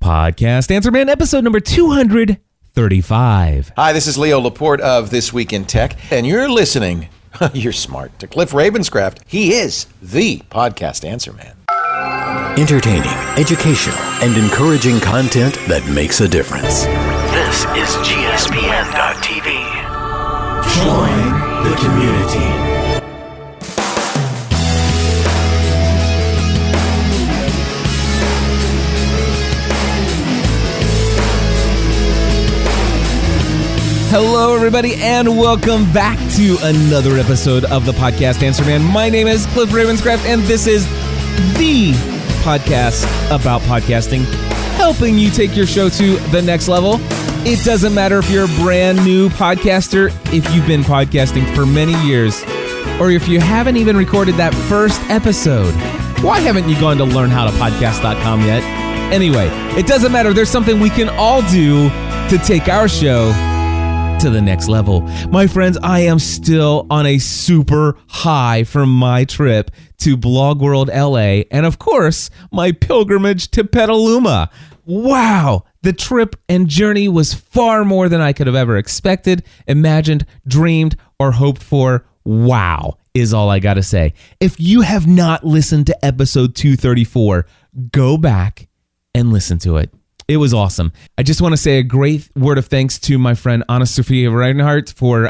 Podcast Answer Man, episode number 235. Hi, this is Leo Laporte of This Week in Tech, and you're listening, you're smart, to Cliff Ravenscraft. He is the Podcast Answer Man. Entertaining, educational, and encouraging content that makes a difference. This is GSPN.TV. Join the community. Hello, everybody, and welcome back to another episode of the Podcast Answer Man. My name is Cliff Ravenscraft, and this is the podcast about podcasting, helping you take your show to the next level. It doesn't matter if you're a brand new podcaster, if you've been podcasting for many years, or if you haven't even recorded that first episode. Why haven't you gone to learnhowtopodcast.com yet? Anyway, it doesn't matter. There's something we can all do to take our show to the next level. My friends, I am still on a super high from my trip to BlogWorld LA and, of course, my pilgrimage to Petaluma. Wow! The trip and journey was far more than I could have ever expected, imagined, dreamed, or hoped for. Wow is all I gotta say. If you have not listened to episode 234, go back and listen to it. It was awesome. I just want to say a great word of thanks to my friend Anna Sophia Reinhardt for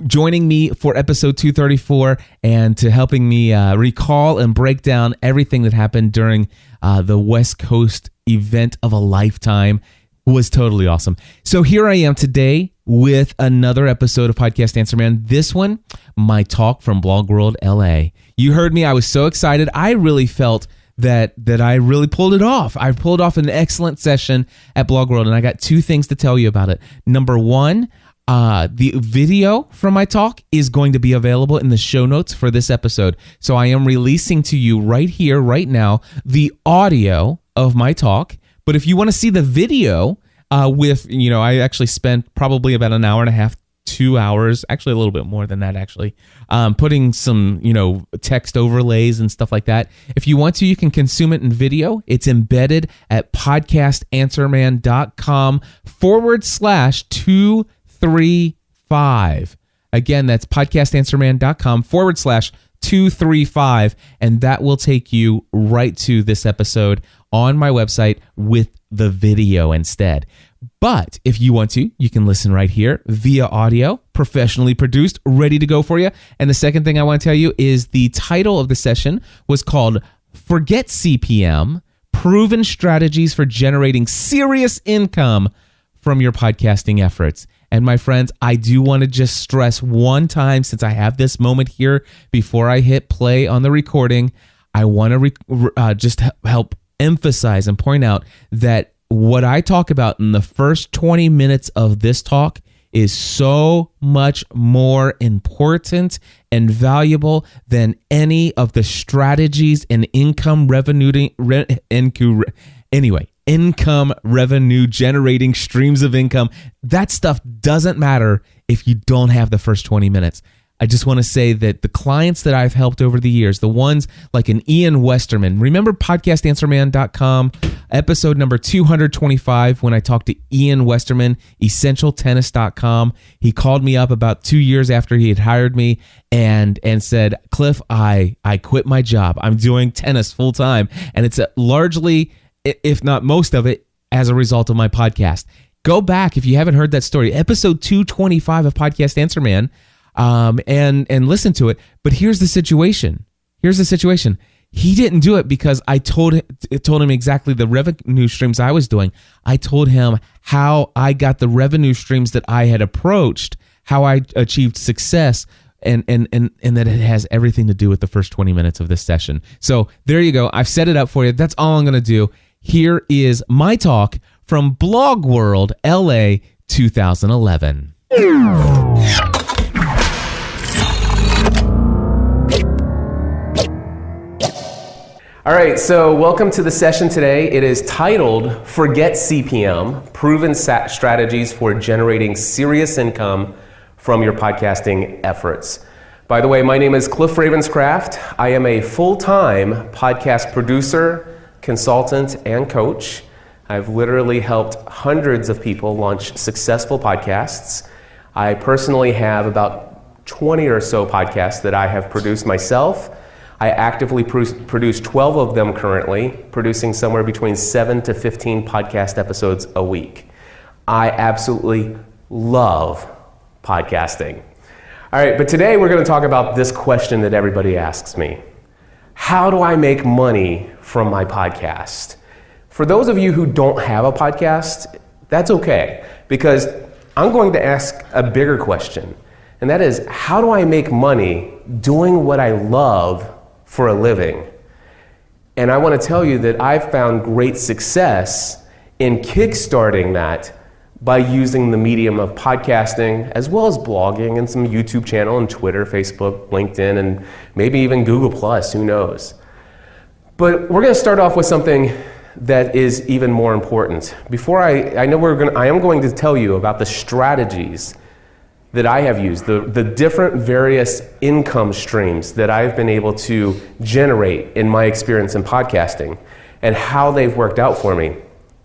joining me for episode 234 and to helping me recall and break down everything that happened during the West Coast event of a lifetime. It was totally awesome. So here I am today with another episode of Podcast Answer Man. This one, my talk from BlogWorld LA. You heard me. I was so excited. I really felt that I really pulled it off. I pulled off an excellent session at BlogWorld, and I got two things to tell you about it. Number one, the video from my talk is going to be available in the show notes for this episode. So I am releasing to you right here, right now, the audio of my talk. But if you want to see the video I actually spent probably about an hour and a half, 2 hours, actually a little bit more than that, actually, putting some, text overlays and stuff like that. If you want to, you can consume it in video. It's embedded at podcastanswerman.com/235. Again, that's podcastanswerman.com/235, and that will take you right to this episode on my website with the video instead. But if you want to, you can listen right here via audio, professionally produced, ready to go for you. And the second thing I want to tell you is the title of the session was called Forget CPM, Proven Strategies for Generating Serious Income from Your Podcasting Efforts. And my friends, I do want to just stress one time, since I have this moment here before I hit play on the recording, I want to just help emphasize and point out that what I talk about in the first 20 minutes of this talk is so much more important and valuable than any of the strategies and income revenue generating streams of income. That stuff doesn't matter if you don't have the first 20 minutes. I just want to say that the clients that I've helped over the years, the ones like an Ian Westerman, remember podcastanswerman.com, episode number 225, when I talked to Ian Westerman, essentialtennis.com. He called me up about 2 years after he had hired me and said, Cliff, I quit my job. I'm doing tennis full time. And it's largely, if not most of it, as a result of my podcast. Go back if you haven't heard that story. Episode 225 of Podcast Answer Man. And listen to it. But here's the situation. He didn't do it because I told him exactly the revenue streams I was doing. I told him how I got the revenue streams that I had approached, how I achieved success, and that it has everything to do with the first 20 minutes of this session. So there you go. I've set it up for you. That's all I'm going to do. Here is my talk from BlogWorld LA 2011. All right, so welcome to the session today. It is titled Forget CPM, Proven Strategies for Generating Serious Income from Your Podcasting Efforts. By the way, my name is Cliff Ravenscraft. I am a full-time podcast producer, consultant, and coach. I've literally helped hundreds of people launch successful podcasts. I personally have about 20 or so podcasts that I have produced myself. I actively produce 12 of them currently, producing somewhere between 7 to 15 podcast episodes a week. I absolutely love podcasting. All right, but today we're going to talk about this question that everybody asks me. How do I make money from my podcast? For those of you who don't have a podcast, that's okay, because I'm going to ask a bigger question, and that is, how do I make money doing what I love for a living? And I want to tell you that I've found great success in kickstarting that by using the medium of podcasting, as well as blogging and some YouTube channel and Twitter, Facebook, LinkedIn, and maybe even Google+, who knows. But we're going to start off with something that is even more important. Before I am going to tell you about the strategies that I have used, the different various income streams that I've been able to generate in my experience in podcasting and how they've worked out for me.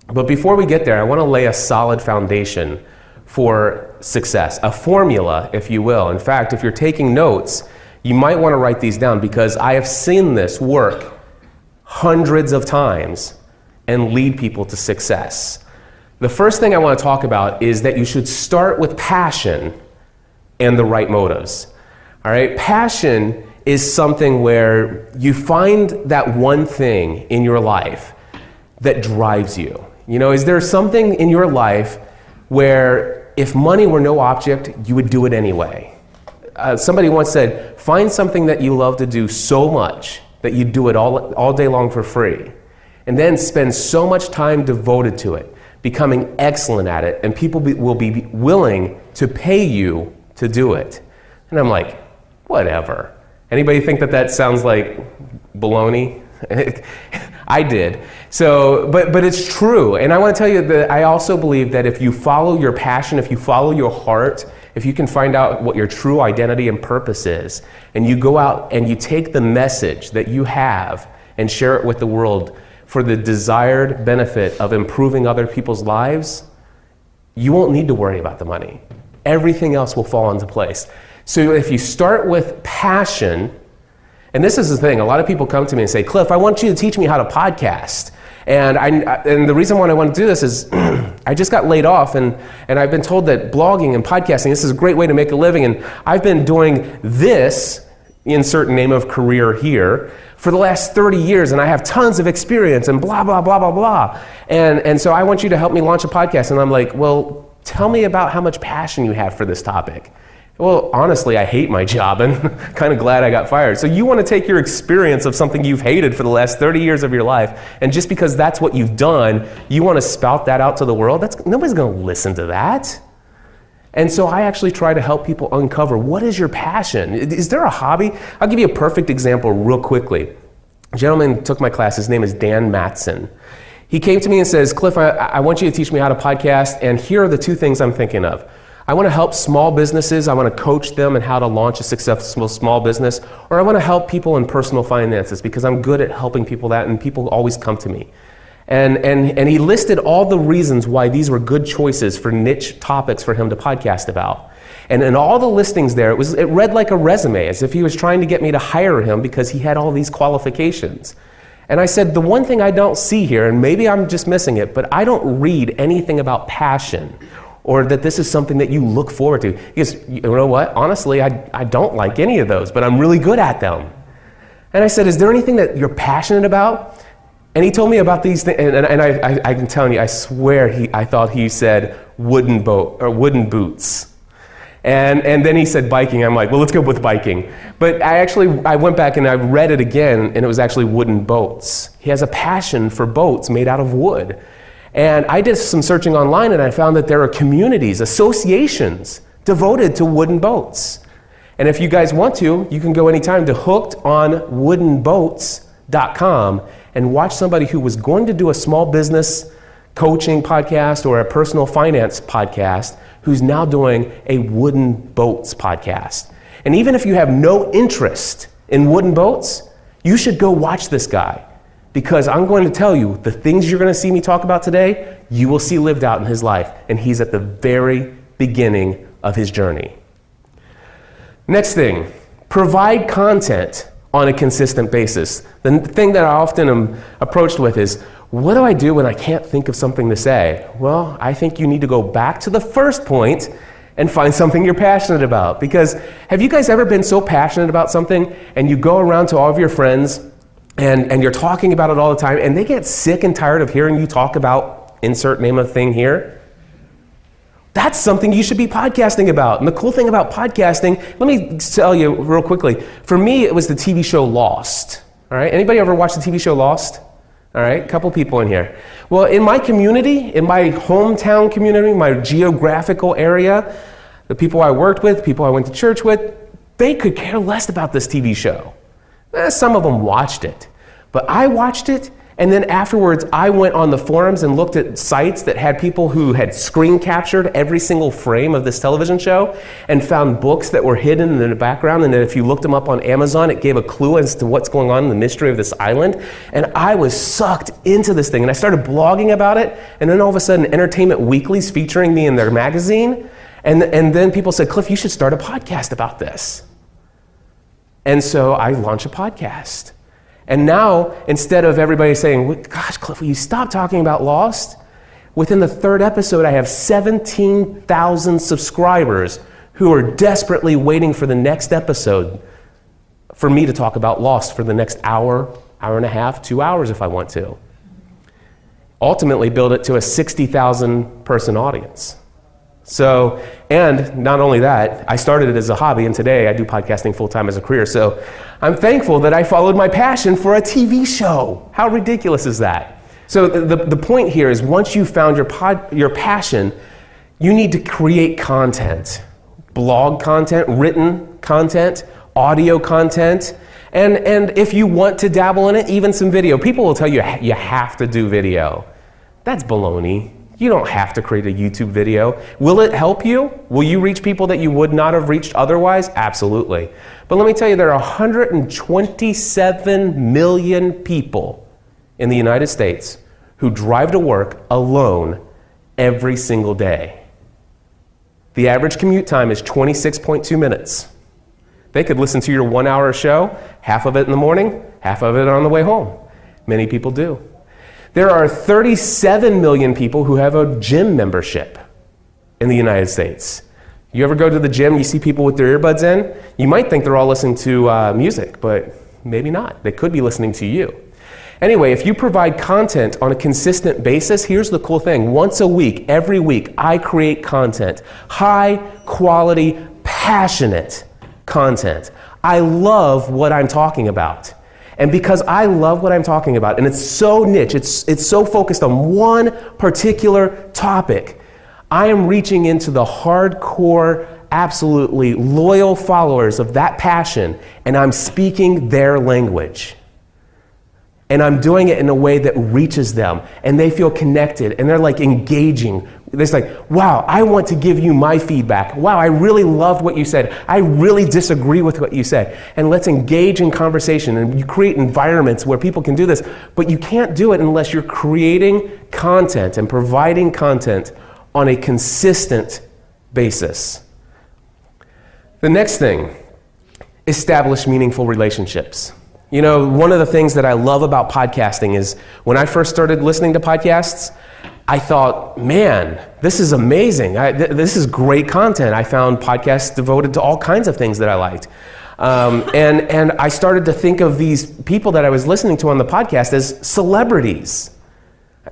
But before we get there, I want to lay a solid foundation for success, a formula, if you will. In fact, if you're taking notes, you might want to write these down, because I have seen this work hundreds of times and lead people to success. The first thing I want to talk about is that you should start with passion and the right motives. All right, passion is something where you find that one thing in your life that drives you. You know, is there something in your life where if money were no object, you would do it anyway? Somebody once said, find something that you love to do so much that you do it all day long for free, and then spend so much time devoted to it, becoming excellent at it, and people will be willing to pay you to do it. And I'm like, whatever. Anybody think that sounds like baloney? I did. So, but it's true. And I want to tell you that I also believe that if you follow your passion, if you follow your heart, if you can find out what your true identity and purpose is, and you go out and you take the message that you have and share it with the world for the desired benefit of improving other people's lives, you won't need to worry about the money. Everything else will fall into place. So if you start with passion, and this is the thing, a lot of people come to me and say, Cliff, I want you to teach me how to podcast. And the reason why I want to do this is I just got laid off, and I've been told that blogging and podcasting, this is a great way to make a living, and I've been doing this, insert name of career here, for the last 30 years, and I have tons of experience and blah, blah, blah, blah, blah. And so I want you to help me launch a podcast. And I'm like, well, tell me about how much passion you have for this topic. Well, honestly, I hate my job and kind of glad I got fired. So you want to take your experience of something you've hated for the last 30 years of your life, and just because that's what you've done, you want to spout that out to the world? Nobody's going to listen to that. And so I actually try to help people uncover, what is your passion? Is there a hobby? I'll give you a perfect example real quickly. A gentleman took my class. His name is Dan Matson. He came to me and says, Cliff, I want you to teach me how to podcast, and here are the two things I'm thinking of. I want to help small businesses. I want to coach them in how to launch a successful small business, or I want to help people in personal finances, because I'm good at helping people that, and people always come to me. And he listed all the reasons why these were good choices for niche topics for him to podcast about. And in all the listings there, it read like a resume, as if he was trying to get me to hire him because he had all these qualifications. And I said, the one thing I don't see here, and maybe I'm just missing it, but I don't read anything about passion, or that this is something that you look forward to. He goes, you know what? Honestly, I don't like any of those, but I'm really good at them. And I said, is there anything that you're passionate about? And he told me about these things, and I can tell you, I swear I thought he said wooden boots. And then he said biking. I'm like, well, let's go with biking. But I went back and I read it again, and it was actually wooden boats. He has a passion for boats made out of wood. And I did some searching online, and I found that there are communities, associations, devoted to wooden boats. And if you guys want to, you can go anytime to hookedonwoodenboats.com and watch somebody who was going to do a small business coaching podcast or a personal finance podcast who's now doing a wooden boats podcast. And even if you have no interest in wooden boats, you should go watch this guy, because I'm going to tell you the things you're going to see me talk about today, you will see lived out in his life. And he's at the very beginning of his journey. Next thing, provide content on a consistent basis. The thing that I often am approached with is, what do I do when I can't think of something to say? Well, I think you need to go back to the first point and find something you're passionate about. Because have you guys ever been so passionate about something and you go around to all of your friends and you're talking about it all the time and they get sick and tired of hearing you talk about insert name of thing here? That's something you should be podcasting about. And the cool thing about podcasting, let me tell you real quickly. For me, it was the TV show Lost. All right, anybody ever watched the TV show Lost? All right, a couple people in here. Well, in my community, in my hometown community, my geographical area, the people I worked with, people I went to church with, they could care less about this TV show. Some of them watched it, but I watched it, and then afterwards I went on the forums and looked at sites that had people who had screen captured every single frame of this television show and found books that were hidden in the background, and that if you looked them up on Amazon, it gave a clue as to what's going on in the mystery of this island. And I was sucked into this thing, and I started blogging about it, and then all of a sudden Entertainment Weekly's featuring me in their magazine, and then people said, Cliff, you should start a podcast about this. And so I launched a podcast. And now, instead of everybody saying, gosh, Cliff, will you stop talking about Lost? Within the third episode, I have 17,000 subscribers who are desperately waiting for the next episode for me to talk about Lost for the next hour, hour and a half, 2 hours if I want to. Ultimately, build it to a 60,000 person audience. So, and not only that, I started it as a hobby, and today I do podcasting full-time as a career. So I'm thankful that I followed my passion for a TV show. How ridiculous is that? So the point here is, once you've found your passion, you need to create content. Blog content, written content, audio content, and if you want to dabble in it, even some video. People will tell you you have to do video. That's baloney. You don't have to create a YouTube video. Will it help you? Will you reach people that you would not have reached otherwise? Absolutely. But let me tell you, there are 127 million people in the United States who drive to work alone every single day. The average commute time is 26.2 minutes. They could listen to your 1 hour show, half of it in the morning, half of it on the way home. Many people do. There are 37 million people who have a gym membership in the United States. You ever go to the gym, you see people with their earbuds in? You might think they're all listening to music, but maybe not. They could be listening to you. Anyway, if you provide content on a consistent basis, here's the cool thing. Once a week, every week, I create content. High quality, passionate content. I love what I'm talking about. And because I love what I'm talking about, and it's so niche, it's so focused on one particular topic, I am reaching into the hardcore, absolutely loyal followers of that passion, and I'm speaking their language. And I'm doing it in a way that reaches them, and they feel connected, and they're like engaging. It's like, wow, I want to give you my feedback. Wow, I really loved what you said. I really disagree with what you said. And let's engage in conversation, and you create environments where people can do this, but you can't do it unless you're creating content and providing content on a consistent basis. The next thing, establish meaningful relationships. You know, one of the things that I love about podcasting is when I first started listening to podcasts, I thought, man, this is amazing. This is great content. I found podcasts devoted to all kinds of things that I liked. And I started to think of these people that I was listening to on the podcast as celebrities.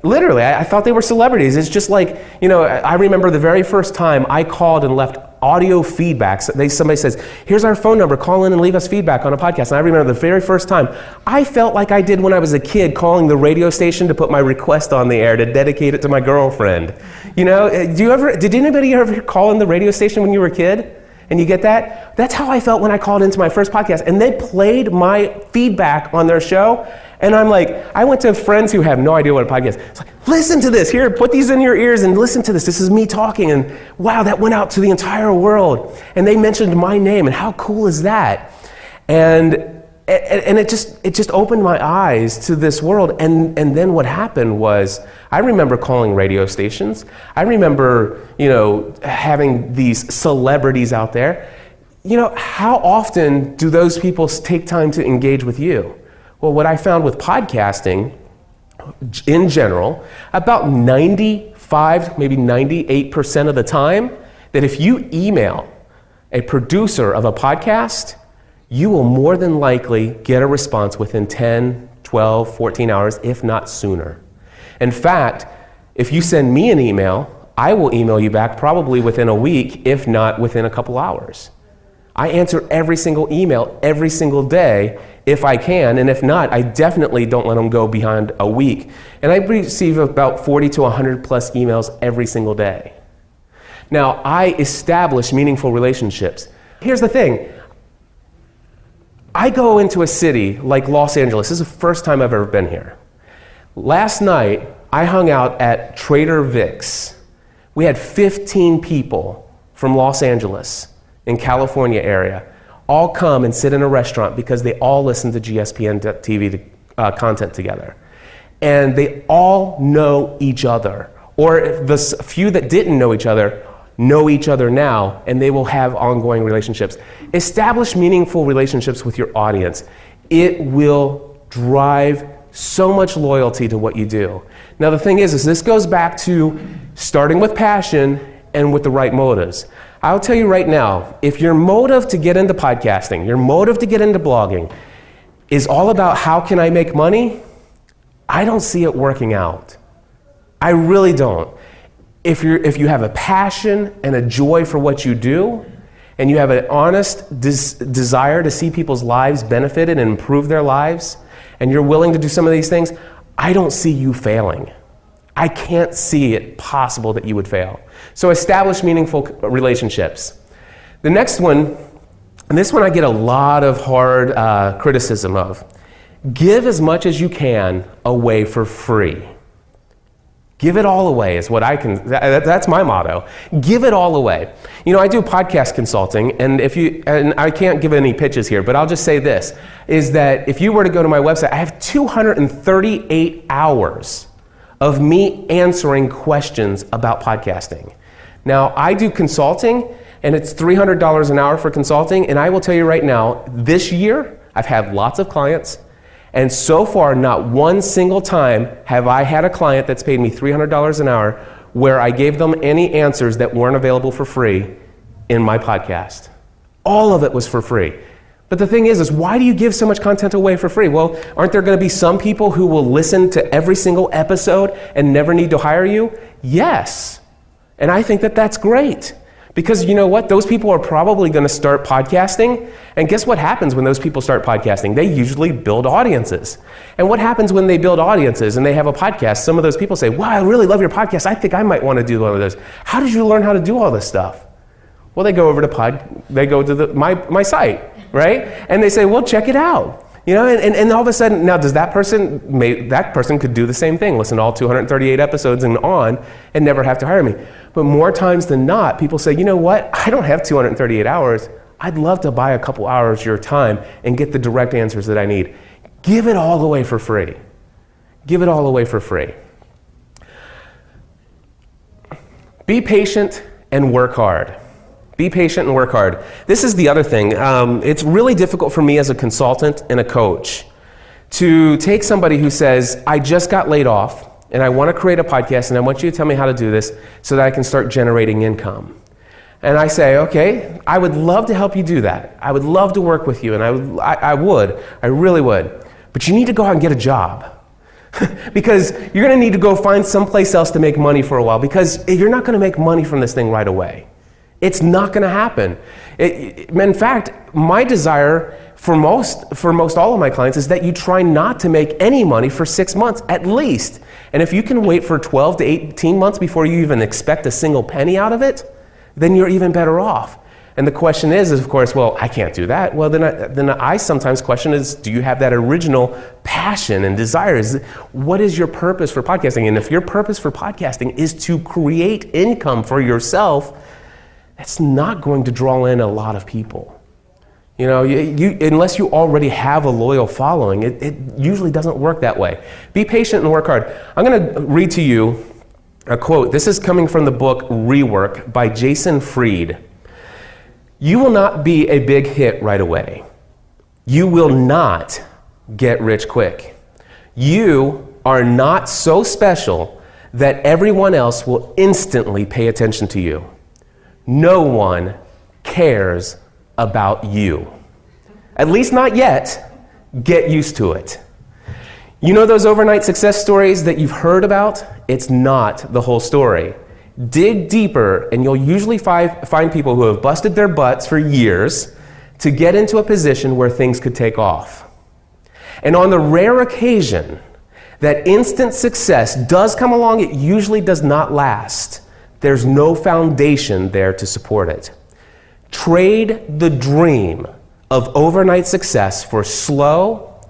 Literally, I thought they were celebrities. It's just like, you know, I remember the very first time I called and left audio feedback. Somebody says, here's our phone number, call in and leave us feedback on a podcast. And I remember the very first time, I felt like I did when I was a kid calling the radio station to put my request on the air to dedicate it to my girlfriend. You know, did anybody ever call in the radio station when you were a kid? And you get that? That's how I felt when I called into my first podcast. And they played my feedback on their show. And I'm like, I went to friends who have no idea what a podcast is. It's like, listen to this. Here, put these in your ears and listen to this. This is me talking. And wow, that went out to the entire world. And they mentioned my name. And how cool is that? And And it just opened my eyes to this world. And then what happened was, I remember calling radio stations. I remember, having these celebrities out there. How often do those people take time to engage with you? Well, what I found with podcasting, in general, about 95, maybe 98% of the time, that if you email a producer of a podcast, you will more than likely get a response within 10, 12, 14 hours, if not sooner. In fact, if you send me an email, I will email you back probably within a week, if not within a couple hours. I answer every single email every single day if I can, and if not, I definitely don't let them go behind a week. And I receive about 40 to 100 plus emails every single day. Now, I establish meaningful relationships. Here's the thing. I go into a city like Los Angeles. This is the first time I've ever been here. Last night, I hung out at Trader Vic's. We had 15 people from Los Angeles in California area all come and sit in a restaurant because they all listen to GSPN TV content together. And they all know each other. Or if the few that didn't know each other now, and they will have ongoing relationships. Establish meaningful relationships with your audience. It will drive so much loyalty to what you do. Now the thing is this goes back to starting with passion and with the right motives. I'll tell you right now, if your motive to get into podcasting, your motive to get into blogging is all about how can I make money, I don't see it working out. I really don't. If you have a passion and a joy for what you do, and you have an honest desire to see people's lives benefited and improve their lives, and you're willing to do some of these things, I don't see you failing. I can't see it possible that you would fail. So establish meaningful relationships. The next one, and this one I get a lot of hard criticism of. Give as much as you can away for free. Give it all away is what that's my motto. Give it all away. I do podcast consulting, and and I can't give any pitches here, but I'll just say this, is that if you were to go to my website, I have 238 hours of me answering questions about podcasting. Now, I do consulting, and it's $300 an hour for consulting, and I will tell you right now, this year, I've had lots of clients, and so far, not one single time have I had a client that's paid me $300 an hour where I gave them any answers that weren't available for free in my podcast. All of it was for free. But the thing is why do you give so much content away for free? Well, aren't there going to be some people who will listen to every single episode and never need to hire you? Yes. And I think that that's great. Because you know what? Those people are probably going to start podcasting. And guess what happens when those people start podcasting? They usually build audiences. And what happens when they build audiences and they have a podcast? Some of those people say, wow, I really love your podcast. I think I might want to do one of those. How did you learn how to do all this stuff? Well, they go over to my site, right? And they say, well, check it out. And all of a sudden, now that person could do the same thing, listen to all 238 episodes and never have to hire me. But more times than not, people say, you know what? I don't have 238 hours. I'd love to buy a couple hours of your time and get the direct answers that I need. Give it all away for free. Give it all away for free. Be patient and work hard. Be patient and work hard. This is the other thing. It's really difficult for me as a consultant and a coach to take somebody who says, I just got laid off and I want to create a podcast and I want you to tell me how to do this so that I can start generating income. And I say, okay, I would love to help you do that. I would love to work with you, and I really would. But you need to go out and get a job. Because you're going to need to go find someplace else to make money for a while, because you're not going to make money from this thing right away. It's not going to happen. In fact, my desire for most all of my clients is that you try not to make any money for 6 months at least. And if you can wait for 12 to 18 months before you even expect a single penny out of it, then you're even better off. And the question is of course, well, I can't do that. Well, then I sometimes question is, do you have that original passion and desire? What is your purpose for podcasting? And if your purpose for podcasting is to create income for yourself, that's not going to draw in a lot of people. You know, unless you already have a loyal following, it usually doesn't work that way. Be patient and work hard. I'm going to read to you a quote. This is coming from the book Rework by Jason Fried. You will not be a big hit right away. You will not get rich quick. You are not so special that everyone else will instantly pay attention to you. No one cares about you. At least not yet. Get used to it. You know those overnight success stories that you've heard about? It's not the whole story. Dig deeper and you'll usually find people who have busted their butts for years to get into a position where things could take off. And on the rare occasion that instant success does come along, it usually does not last. There's no foundation there to support it. Trade the dream of overnight success for slow,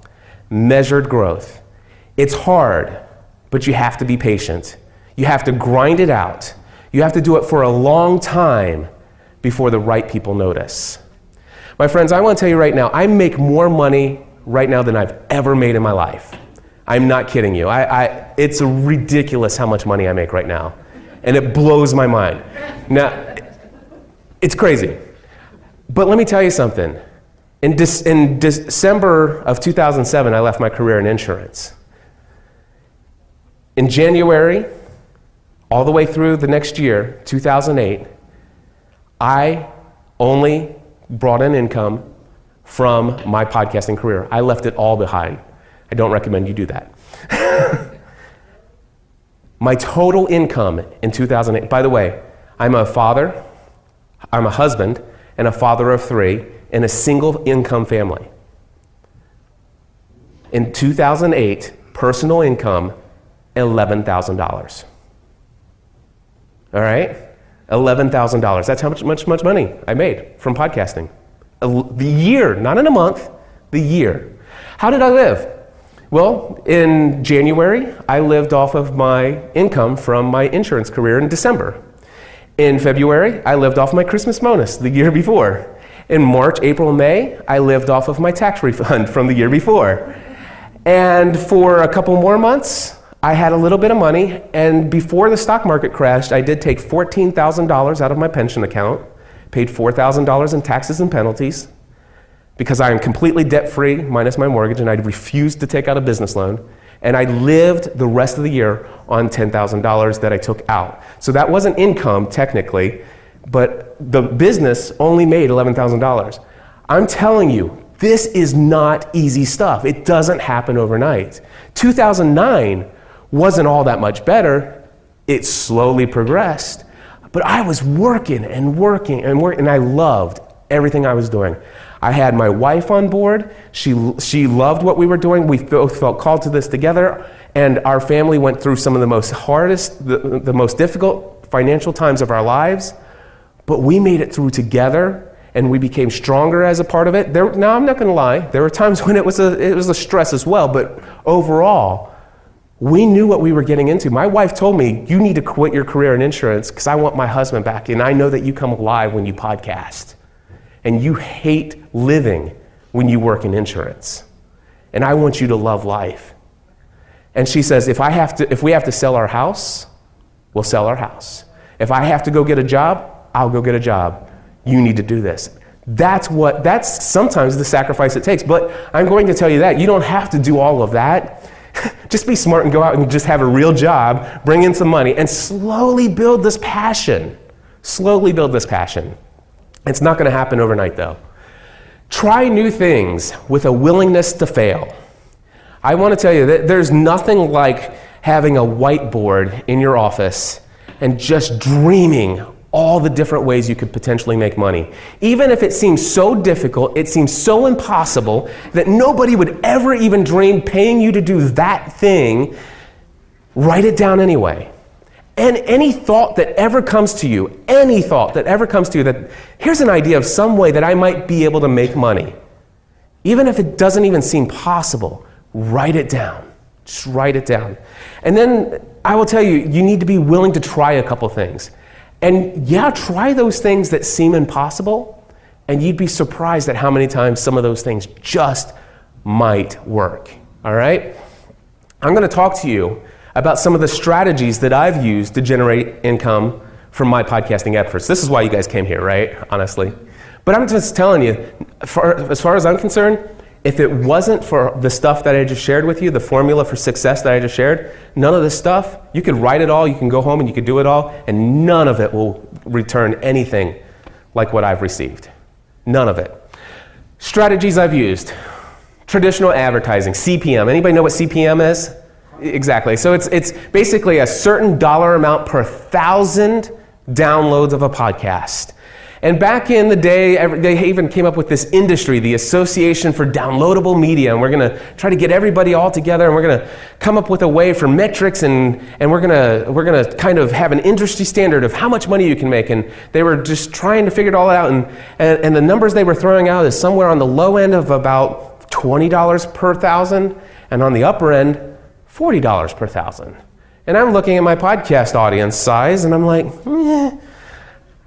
measured growth. It's hard, but you have to be patient. You have to grind it out. You have to do it for a long time before the right people notice. My friends, I want to tell you right now, I make more money right now than I've ever made in my life. I'm not kidding you. It's ridiculous how much money I make right now. And it blows my mind. Now, it's crazy. But let me tell you something. In December of 2007, I left my career in insurance. In January, all the way through the next year, 2008, I only brought in income from my podcasting career. I left it all behind. I don't recommend you do that. My total income in 2008, by the way, I'm a father, I'm a husband, and a father of 3 in a single income family. In 2008, personal income, $11,000. All right? $11,000. That's how much money I made from podcasting. The year, not in a month, the year. How did I live? Well, in January, I lived off of my income from my insurance career in December. In February, I lived off my Christmas bonus the year before. In March, April, and May, I lived off of my tax refund from the year before. And for a couple more months, I had a little bit of money, and before the stock market crashed, I did take $14,000 out of my pension account, paid $4,000 in taxes and penalties, because I am completely debt-free, minus my mortgage, and I refused to take out a business loan. And I lived the rest of the year on $10,000 that I took out. So that wasn't income, technically, but the business only made $11,000. I'm telling you, this is not easy stuff. It doesn't happen overnight. 2009 wasn't all that much better. It slowly progressed. But I was working and working and working, and I loved everything I was doing. I had my wife on board. She loved what we were doing. We both felt called to this together, and our family went through some of the most hardest, the most difficult financial times of our lives, but we made it through together, and we became stronger as a part of it. Now, I'm not going to lie. There were times when it was a stress as well, but overall, we knew what we were getting into. My wife told me, you need to quit your career in insurance because I want my husband back, and I know that you come alive when you podcast. And you hate living when you work in insurance. And I want you to love life. And she says, if we have to sell our house, we'll sell our house. If I have to go get a job, I'll go get a job. You need to do this. That's sometimes the sacrifice it takes. But I'm going to tell you that you don't have to do all of that. Just be smart and go out and just have a real job, bring in some money, and slowly build this passion. Slowly build this passion. It's not going to happen overnight, though. Try new things with a willingness to fail. I want to tell you that there's nothing like having a whiteboard in your office and just dreaming all the different ways you could potentially make money. Even if it seems so difficult, it seems so impossible that nobody would ever even dream paying you to do that thing, write it down anyway. And any thought that ever comes to you, that here's an idea of some way that I might be able to make money, even if it doesn't even seem possible, write it down. Just write it down. And then I will tell you, you need to be willing to try a couple things. And yeah, try those things that seem impossible, And you'd be surprised at how many times some of those things just might work, all right? I'm going to talk to you about some of the strategies that I've used to generate income from my podcasting efforts. This is why you guys came here, right? Honestly. But I'm just telling you, as far as I'm concerned, if it wasn't for the stuff that I just shared with you, the formula for success that I just shared, none of this stuff, you could write it all, you can go home and you could do it all, and none of it will return anything like what I've received. None of it. Strategies I've used. Traditional advertising, CPM. Anybody know what CPM is? Exactly. So it's basically a certain dollar amount per 1,000 downloads of a podcast. And back in the day, they even came up with this industry, the Association for Downloadable Media, and we're going to try to get everybody all together, and we're going to come up with a way for metrics, and we're going to kind of have an industry standard of how much money you can make. And they were just trying to figure it all out, and the numbers they were throwing out is somewhere on the low end of about $20 per 1,000, and on the upper end, $40 per 1,000. And I'm looking at my podcast audience size, and I'm like,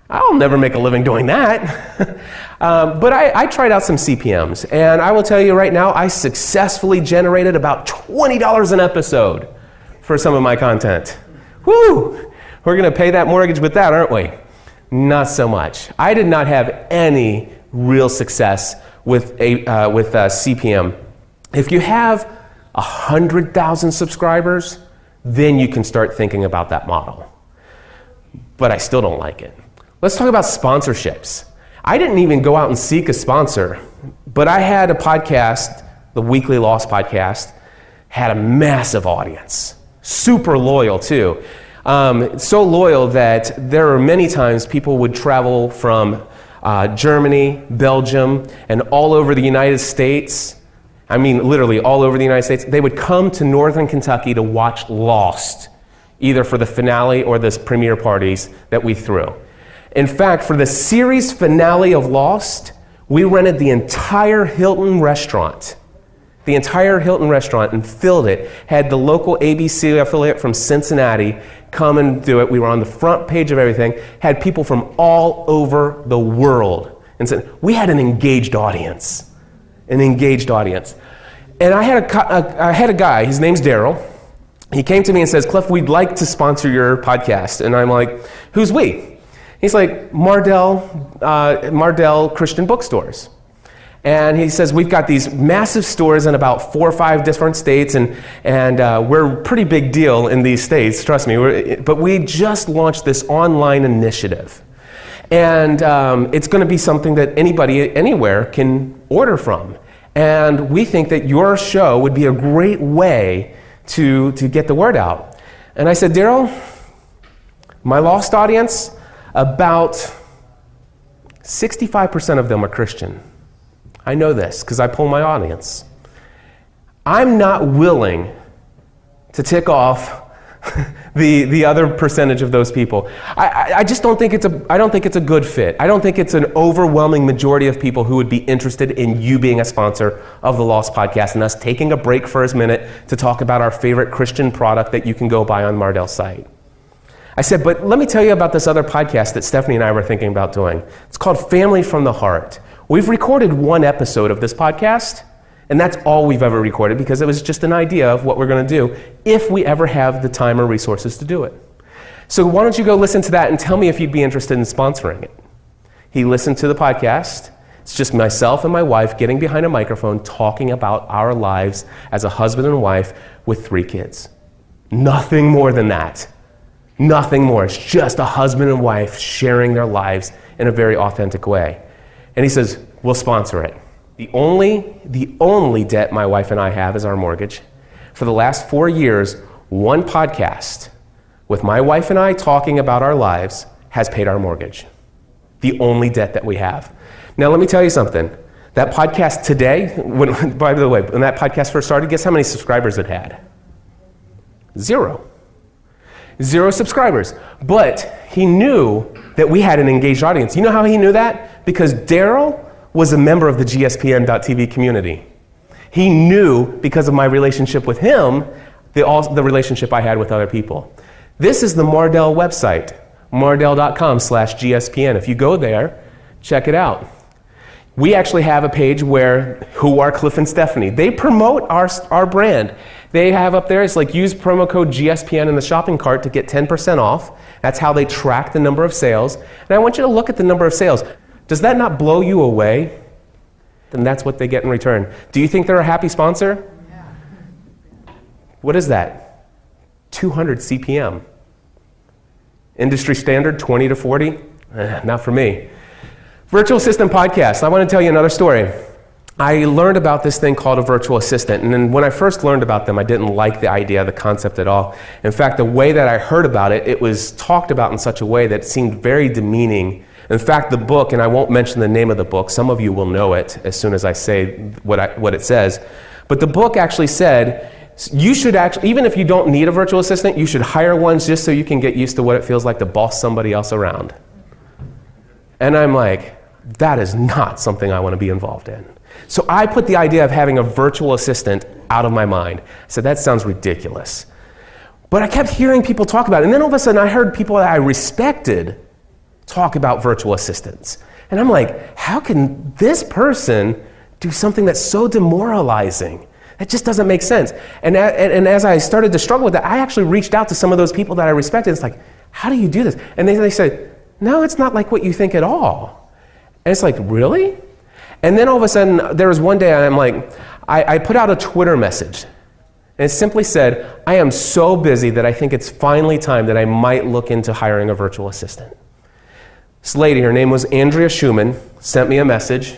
I'll never make a living doing that. But I tried out some CPMs, and I will tell you right now, I successfully generated about $20 an episode for some of my content. Woo! We're going to pay that mortgage with that, aren't we? Not so much. I did not have any real success with CPM. If you have 100,000 subscribers, then you can start thinking about that model. But I still don't like it. Let's talk about sponsorships. I didn't even go out and seek a sponsor, but I had a podcast, the Weekly Lost podcast, had a massive audience. Super loyal too. So loyal that there are many times people would travel from Germany, Belgium, and all over the United States. I mean, literally all over the United States. They would come to Northern Kentucky to watch Lost, either for the finale or the premiere parties that we threw. In fact, for the series finale of Lost, we rented the entire Hilton restaurant. The entire Hilton restaurant, and filled it. Had the local ABC affiliate from Cincinnati come and do it. We were on the front page of everything. Had people from all over the world. And so we had an engaged audience. An engaged audience. And I had a guy, his name's Daryl. He came to me and says, Cliff, we'd like to sponsor your podcast. And I'm like, who's we? He's like, Mardell Christian bookstores. And he says, we've got these massive stores in about 4 or 5 different states, and we're a pretty big deal in these states, trust me. But we just launched this online initiative. And it's going to be something that anybody, anywhere can order from. And we think that your show would be a great way to get the word out. And I said, Daryl, my Lost audience, about 65% of them are Christian. I know this because I poll my audience. I'm not willing to tick off the other percentage of those people. I just don't think it's a good fit. I don't think it's an overwhelming majority of people who would be interested in you being a sponsor of the Lost podcast and us taking a break for a minute to talk about our favorite Christian product that you can go buy on Mardell's site. I said, but let me tell you about this other podcast that Stephanie and I were thinking about doing. It's called Family from the Heart. We've recorded 1 episode of this podcast, and that's all we've ever recorded because it was just an idea of what we're going to do if we ever have the time or resources to do it. So why don't you go listen to that and tell me if you'd be interested in sponsoring it. He listened to the podcast. It's just myself and my wife getting behind a microphone talking about our lives as a husband and wife with 3 kids. Nothing more than that. Nothing more. It's just a husband and wife sharing their lives in a very authentic way. And he says, we'll sponsor it. The only debt my wife and I have is our mortgage. For the last 4 years, 1 podcast with my wife and I talking about our lives has paid our mortgage. The only debt that we have. Now let me tell you something. That podcast today, by the way, when that podcast first started, guess how many subscribers it had? 0 subscribers. But he knew that we had an engaged audience. You know how he knew that? Because Daryl was a member of the GSPN.TV community. He knew, because of my relationship with him, the relationship I had with other people. This is the Mardell website, mardell.com/GSPN. If you go there, check it out. We actually have a page who are Cliff and Stephanie. They promote our brand. They have up there, it's like use promo code GSPN in the shopping cart to get 10% off. That's how they track the number of sales. And I want you to look at the number of sales. Does that not blow you away? Then that's what they get in return. Do you think they're a happy sponsor? Yeah. What is that? 200 CPM. Industry standard, 20 to 40? Not for me. Virtual Assistant Podcast. I want to tell you another story. I learned about this thing called a virtual assistant, and then when I first learned about them, I didn't like the idea, the concept at all. In fact, the way that I heard about it, it was talked about in such a way that it seemed very demeaning. In fact, the book, and I won't mention the name of the book, some of you will know it as soon as I say what it says, but the book actually said, you should actually, even if you don't need a virtual assistant, you should hire one just so you can get used to what it feels like to boss somebody else around. And I'm like, that is not something I want to be involved in. So I put the idea of having a virtual assistant out of my mind. I said, that sounds ridiculous. But I kept hearing people talk about it. And then all of a sudden I heard people that I respected talk about virtual assistants. And I'm like, how can this person do something that's so demoralizing? That just doesn't make sense. And as I started to struggle with that, I actually reached out to some of those people that I respected. It's like, how do you do this? And they said, no, it's not like what you think at all. And it's like, really? And then all of a sudden, there was one day I'm like, I put out a Twitter message. And it simply said, I am so busy that I think it's finally time that I might look into hiring a virtual assistant. This lady, her name was Andrea Schumann, sent me a message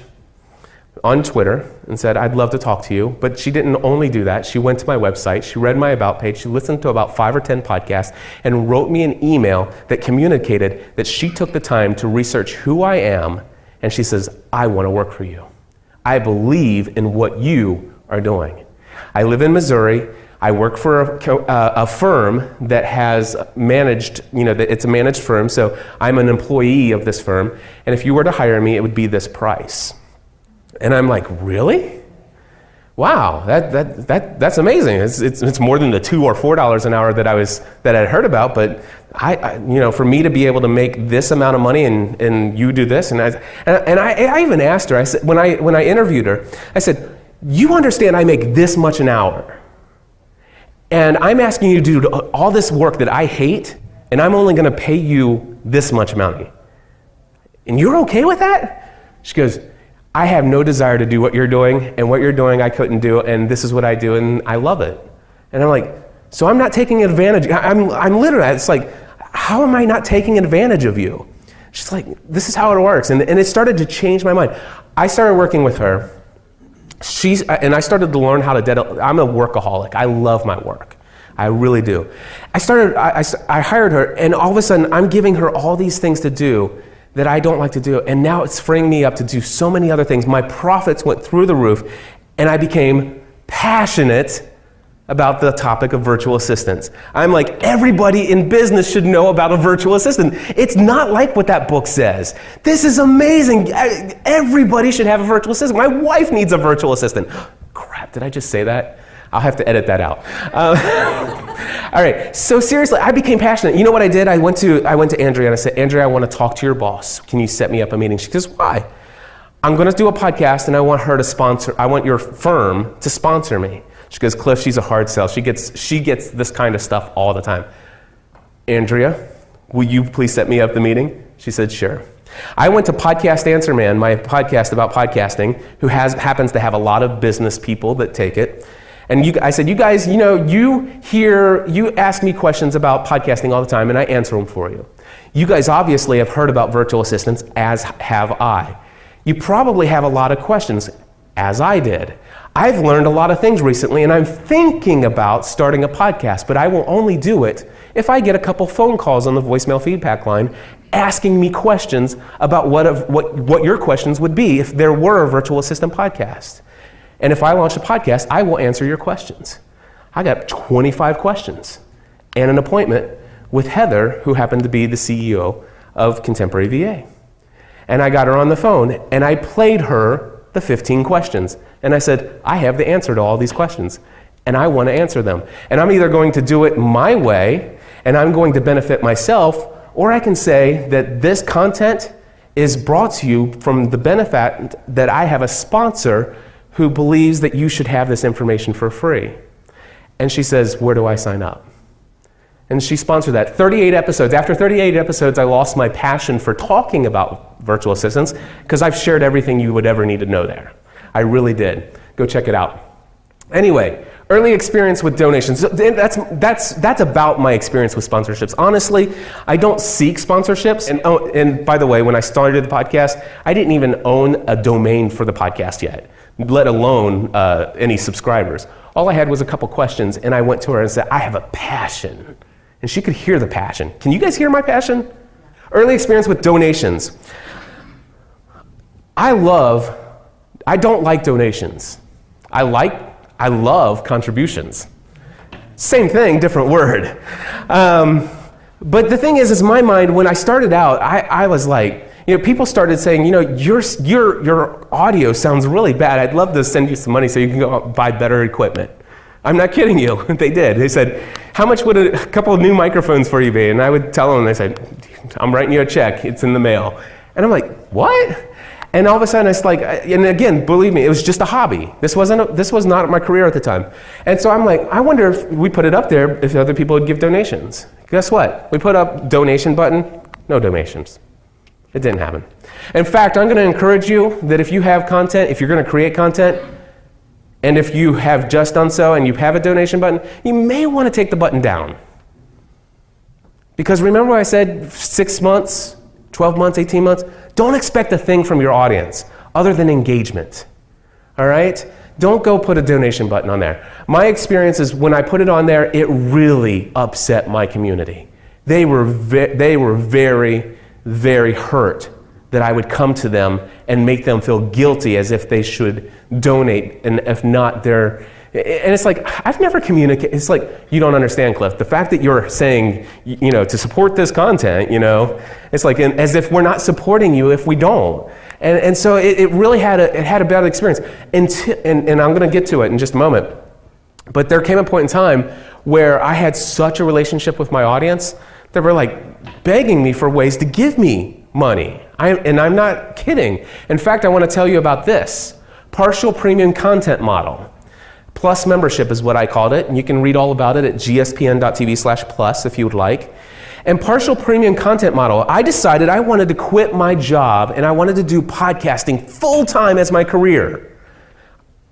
on Twitter and said, I'd love to talk to you. But she didn't only do that. She went to my website, she read my about page, she listened to about 5 or 10 podcasts, and wrote me an email that communicated that she took the time to research who I am. And she says, I want to work for you. I believe in what you are doing. I live in Missouri. I work for a firm that has managed, it's a managed firm, so I'm an employee of this firm. And if you were to hire me, it would be this price. And I'm like, really? Wow, that's amazing. It's more than the $2 or $4 an hour that I'd heard about, but I for me to be able to make this amount of money and you do this, and I even asked her. I said when I interviewed her, I said, you understand I make this much an hour, and I'm asking you to do all this work that I hate, and I'm only going to pay you this much money, and you're okay with that? She goes, I have no desire to do what you're doing, and what you're doing I couldn't do, and this is what I do, and I love it. And I'm like, so I'm not taking advantage. I'm literally, it's like, how am I not taking advantage of you? She's like, this is how it works. And it started to change my mind. I started working with her. And I started to learn how to I'm a workaholic. I love my work. I really do. I hired her, and all of a sudden I'm giving her all these things to do that I don't like to do, and now it's freeing me up to do so many other things. My profits went through the roof, and I became passionate about the topic of virtual assistants. I'm like, everybody in business should know about a virtual assistant. It's not like what that book says. This is amazing. Everybody should have a virtual assistant. My wife needs a virtual assistant. Crap, did I just say that? I'll have to edit that out. All right, so seriously, I became passionate. You know what I did? I went to Andrea and I said, Andrea, I want to talk to your boss. Can you set me up a meeting? She says, why? I'm going to do a podcast and I want your firm to sponsor me. She goes, Cliff, she's a hard sell. She gets this kind of stuff all the time. Andrea, will you please set me up the meeting? She said, sure. I went to Podcast Answer Man, my podcast about podcasting, who happens to have a lot of business people that take it. And I said, you guys, you ask me questions about podcasting all the time, and I answer them for you. You guys obviously have heard about virtual assistants, as have I. You probably have a lot of questions, as I did. I've learned a lot of things recently, and I'm thinking about starting a podcast, but I will only do it if I get a couple phone calls on the voicemail feedback line asking me questions about what your questions would be if there were a virtual assistant podcast. And if I launch a podcast, I will answer your questions. I got 25 questions and an appointment with Heather, who happened to be the CEO of Contemporary VA. And I got her on the phone, and I played her the 15 questions. And I said, I have the answer to all these questions, and I want to answer them. And I'm either going to do it my way, and I'm going to benefit myself, or I can say that this content is brought to you from the benefit that I have a sponsor who believes that you should have this information for free. And she says, where do I sign up? And she sponsored that. 38 episodes. After 38 episodes, I lost my passion for talking about virtual assistants because I've shared everything you would ever need to know there. I really did. Go check it out. Anyway, early experience with donations. That's about my experience with sponsorships. Honestly, I don't seek sponsorships. And by the way, when I started the podcast, I didn't even own a domain for the podcast yet, let alone any subscribers. All I had was a couple questions, and I went to her and said, I have a passion. And she could hear the passion. Can you guys hear my passion? Early experience with donations. I don't like donations. I love contributions. Same thing, different word. But the thing is my mind, when I started out, I was like, people started saying, your audio sounds really bad. I'd love to send you some money so you can go out and buy better equipment. I'm not kidding you. They did. They said, how much would a couple of new microphones for you be? And I would tell them, they said, I'm writing you a check. It's in the mail. And I'm like, what? And all of a sudden, it's like, and again, believe me, it was just a hobby. This was not my career at the time. And so I'm like, I wonder if we put it up there, if other people would give donations. Guess what? We put up donation button, no donations. It didn't happen. In fact, I'm going to encourage you that if you have content, if you're going to create content, and if you have just done so and you have a donation button, you may want to take the button down. Because remember I said 6 months, 12 months, 18 months? Don't expect a thing from your audience other than engagement. All right? Don't go put a donation button on there. My experience is when I put it on there, it really upset my community. They were very, very hurt that I would come to them and make them feel guilty as if they should donate, and if not, and it's like, I've never communicated. It's like, you don't understand, Cliff. The fact that you're saying, to support this content, it's like as if we're not supporting you if we don't. And so it really had a bad experience. And I'm going to get to it in just a moment. But there came a point in time where I had such a relationship with my audience that were like begging me for ways to give me money. And I'm not kidding. In fact, I want to tell you about this. Partial premium content model. Plus membership is what I called it, and you can read all about it at gspn.tv/plus if you would like. And partial premium content model, I decided I wanted to quit my job and I wanted to do podcasting full-time as my career.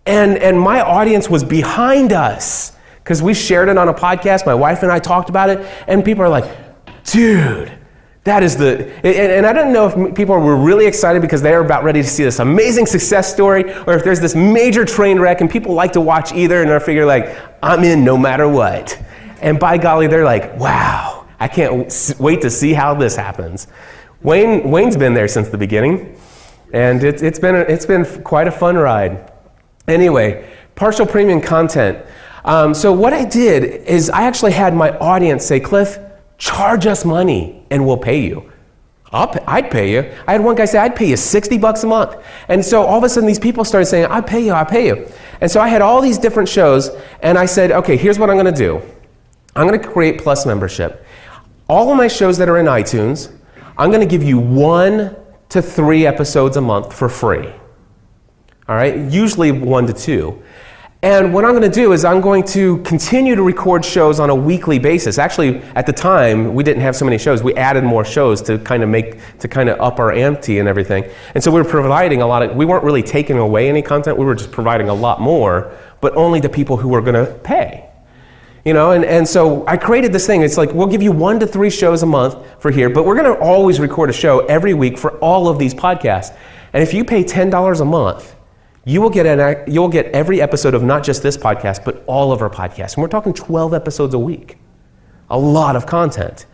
And my audience was behind us because we shared it on a podcast. My wife and I talked about it, and people are like, dude, that is and I didn't know if people were really excited because they were about ready to see this amazing success story, or if there's this major train wreck and people like to watch either and they figure like, I'm in no matter what. And by golly, they're like, wow, I can't wait to see how this happens. Wayne's been there since the beginning, and it's been quite a fun ride. Anyway, partial premium content. So what I did is I actually had my audience say, Cliff, charge us money and we'll pay you. I'd pay you. I had one guy say, I'd pay you $60 a month. And so all of a sudden these people started saying, I'll pay you. And so I had all these different shows, and I said, okay, here's what I'm going to do. I'm going to create Plus membership. All of my shows that are in iTunes, I'm going to give you 1 to 3 episodes a month for free. All right, usually 1 to 2. And what I'm going to do is I'm going to continue to record shows on a weekly basis. Actually, at the time, we didn't have so many shows. We added more shows to kind of up our ante and everything. And so we were providing we weren't really taking away any content. We were just providing a lot more, but only to people who were going to pay. And so I created this thing. It's like, we'll give you 1 to 3 shows a month for here, but we're going to always record a show every week for all of these podcasts. And if you pay $10 a month, you'll get every episode of not just this podcast, but all of our podcasts. And we're talking 12 episodes a week. A lot of content.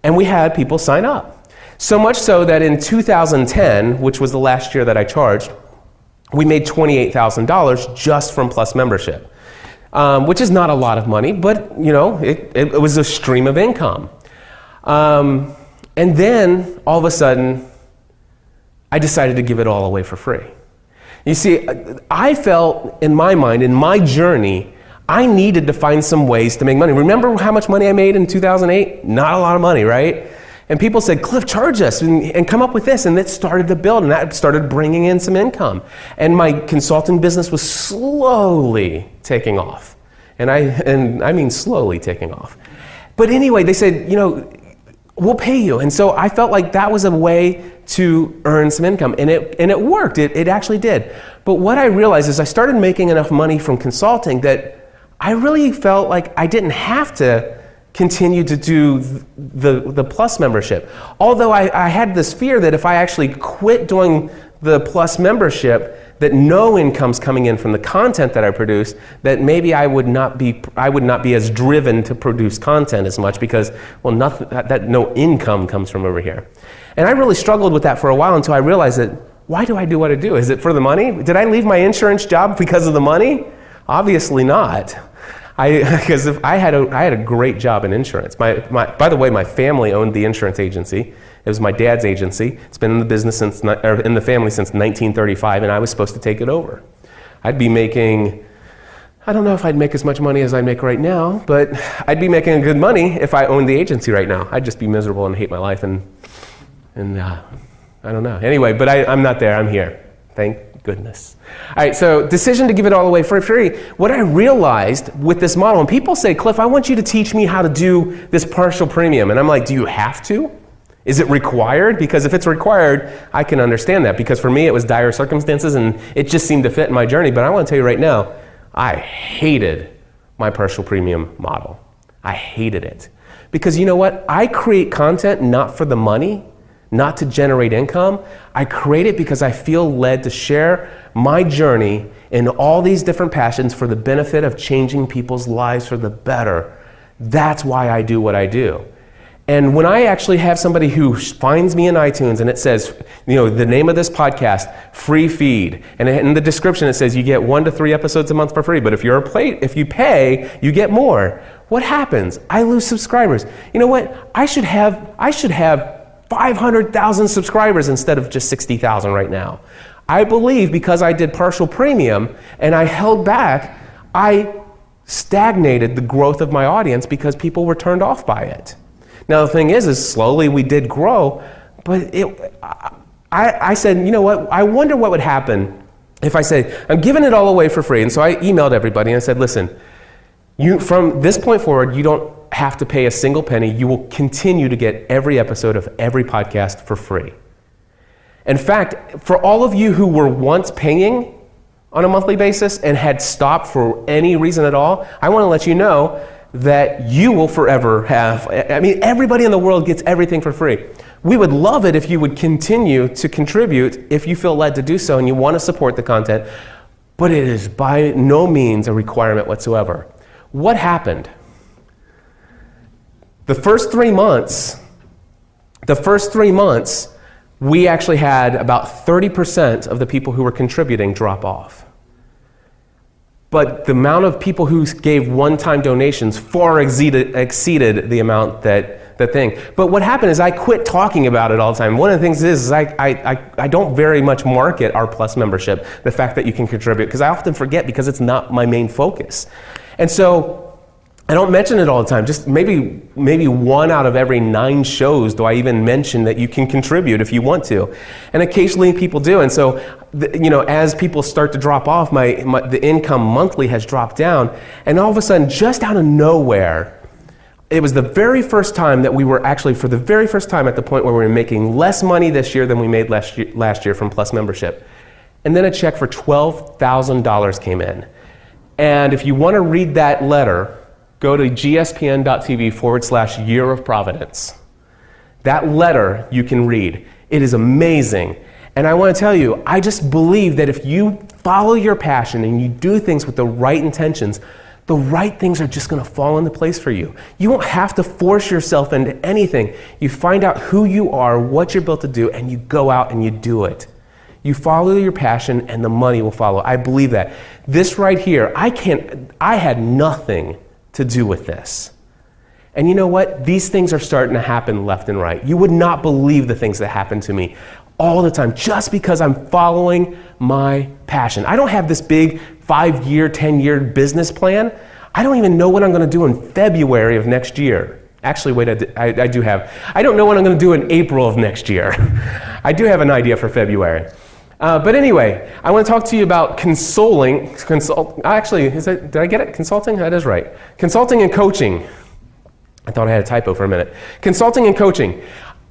And we had people sign up. So much so that in 2010, which was the last year that I charged, we made $28,000 just from Plus membership, which is not a lot of money, but it was a stream of income. And then all of a sudden, I decided to give it all away for free. You see, I felt in my mind, in my journey, I needed to find some ways to make money. Remember how much money I made in 2008? Not a lot of money, right? And people said, Cliff, charge us and come up with this. And it started to build, and that started bringing in some income. And my consulting business was slowly taking off. And I mean slowly taking off. But anyway, they said, we'll pay you. And so I felt like that was a way to earn some income. And it worked. It actually did. But what I realized is I started making enough money from consulting that I really felt like I didn't have to continue to do the Plus membership. Although I had this fear that if I actually quit doing the Plus membership, that no income's coming in from the content that I produce, that maybe I would not be as driven to produce content as much because, well, no income comes from over here. And I really struggled with that for a while until I realized that, why do I do what I do? Is it for the money? Did I leave my insurance job because of the money? Obviously not. Because if I had a great job in insurance. By the way, my family owned the insurance agency. It was my dad's agency. It's been in the business in the family since 1935, and I was supposed to take it over. I'd be making, I don't know if I'd make as much money as I make right now, but I'd be making good money if I owned the agency right now. I'd just be miserable and hate my life, and I don't know. Anyway, but I'm not there. I'm here. Thank goodness. All right, so decision to give it all away for free. What I realized with this model, and people say, Cliff, I want you to teach me how to do this partial premium. And I'm like, do you have to? Is it required? Because if it's required, I can understand that. Because for me, it was dire circumstances, and it just seemed to fit in my journey. But I want to tell you right now, I hated my partial premium model. I hated it. Because you know what? I create content not for the money, not to generate income. I create it because I feel led to share my journey in all these different passions for the benefit of changing people's lives for the better. That's why I do what I do. And when I actually have somebody who finds me in iTunes and it says, the name of this podcast, free feed, and in the description it says you get 1 to 3 episodes a month for free, but if you pay, you get more. What happens? I lose subscribers. You know what? I should have 500,000 subscribers instead of just 60,000 right now. I believe because I did partial premium and I held back, I stagnated the growth of my audience because people were turned off by it. Now the thing is slowly we did grow, but I said, you know what, I wonder what would happen if I said, I'm giving it all away for free. And so I emailed everybody and I said, listen, from this point forward, you don't have to pay a single penny. You will continue to get every episode of every podcast for free. In fact, for all of you who were once paying on a monthly basis and had stopped for any reason at all, I want to let you know that you will forever have, everybody in the world gets everything for free. We would love it if you would continue to contribute if you feel led to do so and you want to support the content, but it is by no means a requirement whatsoever. What happened? The first 3 months, we actually had about 30% of the people who were contributing drop off. But the amount of people who gave one-time donations far exceeded the amount the thing. But what happened is I quit talking about it all the time. One of the things is I don't very much market our Plus membership, the fact that you can contribute, because I often forget because it's not my main focus. And so I don't mention it all the time. Just maybe 1 out of every 9 shows do I even mention that you can contribute if you want to. And occasionally people do. And so, as people start to drop off, the income monthly has dropped down. And all of a sudden, just out of nowhere, it was the very first time that we were actually, for the very first time, at the point where we were making less money this year than we made last year from Plus membership. And then a check for $12,000 came in. And if you want to read that letter, go to gspn.tv/Year of Providence. That letter you can read. It is amazing. And I want to tell you, I just believe that if you follow your passion and you do things with the right intentions, the right things are just going to fall into place for you. You won't have to force yourself into anything. You find out who you are, what you're built to do, and you go out and you do it. You follow your passion and the money will follow. I believe that. This right here, I had nothing to do with this. And you know what? These things are starting to happen left and right. You would not believe the things that happen to me all the time just because I'm following my passion. I don't have this big 5-year, 10-year business plan. I don't even know what I'm going to do in February of next year. Actually, wait, I do have. I don't know what I'm going to do in April of next year. I do have an idea for February. But anyway, I want to talk to you about actually, did I get it? Consulting? That is right. Consulting and coaching. I thought I had a typo for a minute. Consulting and coaching.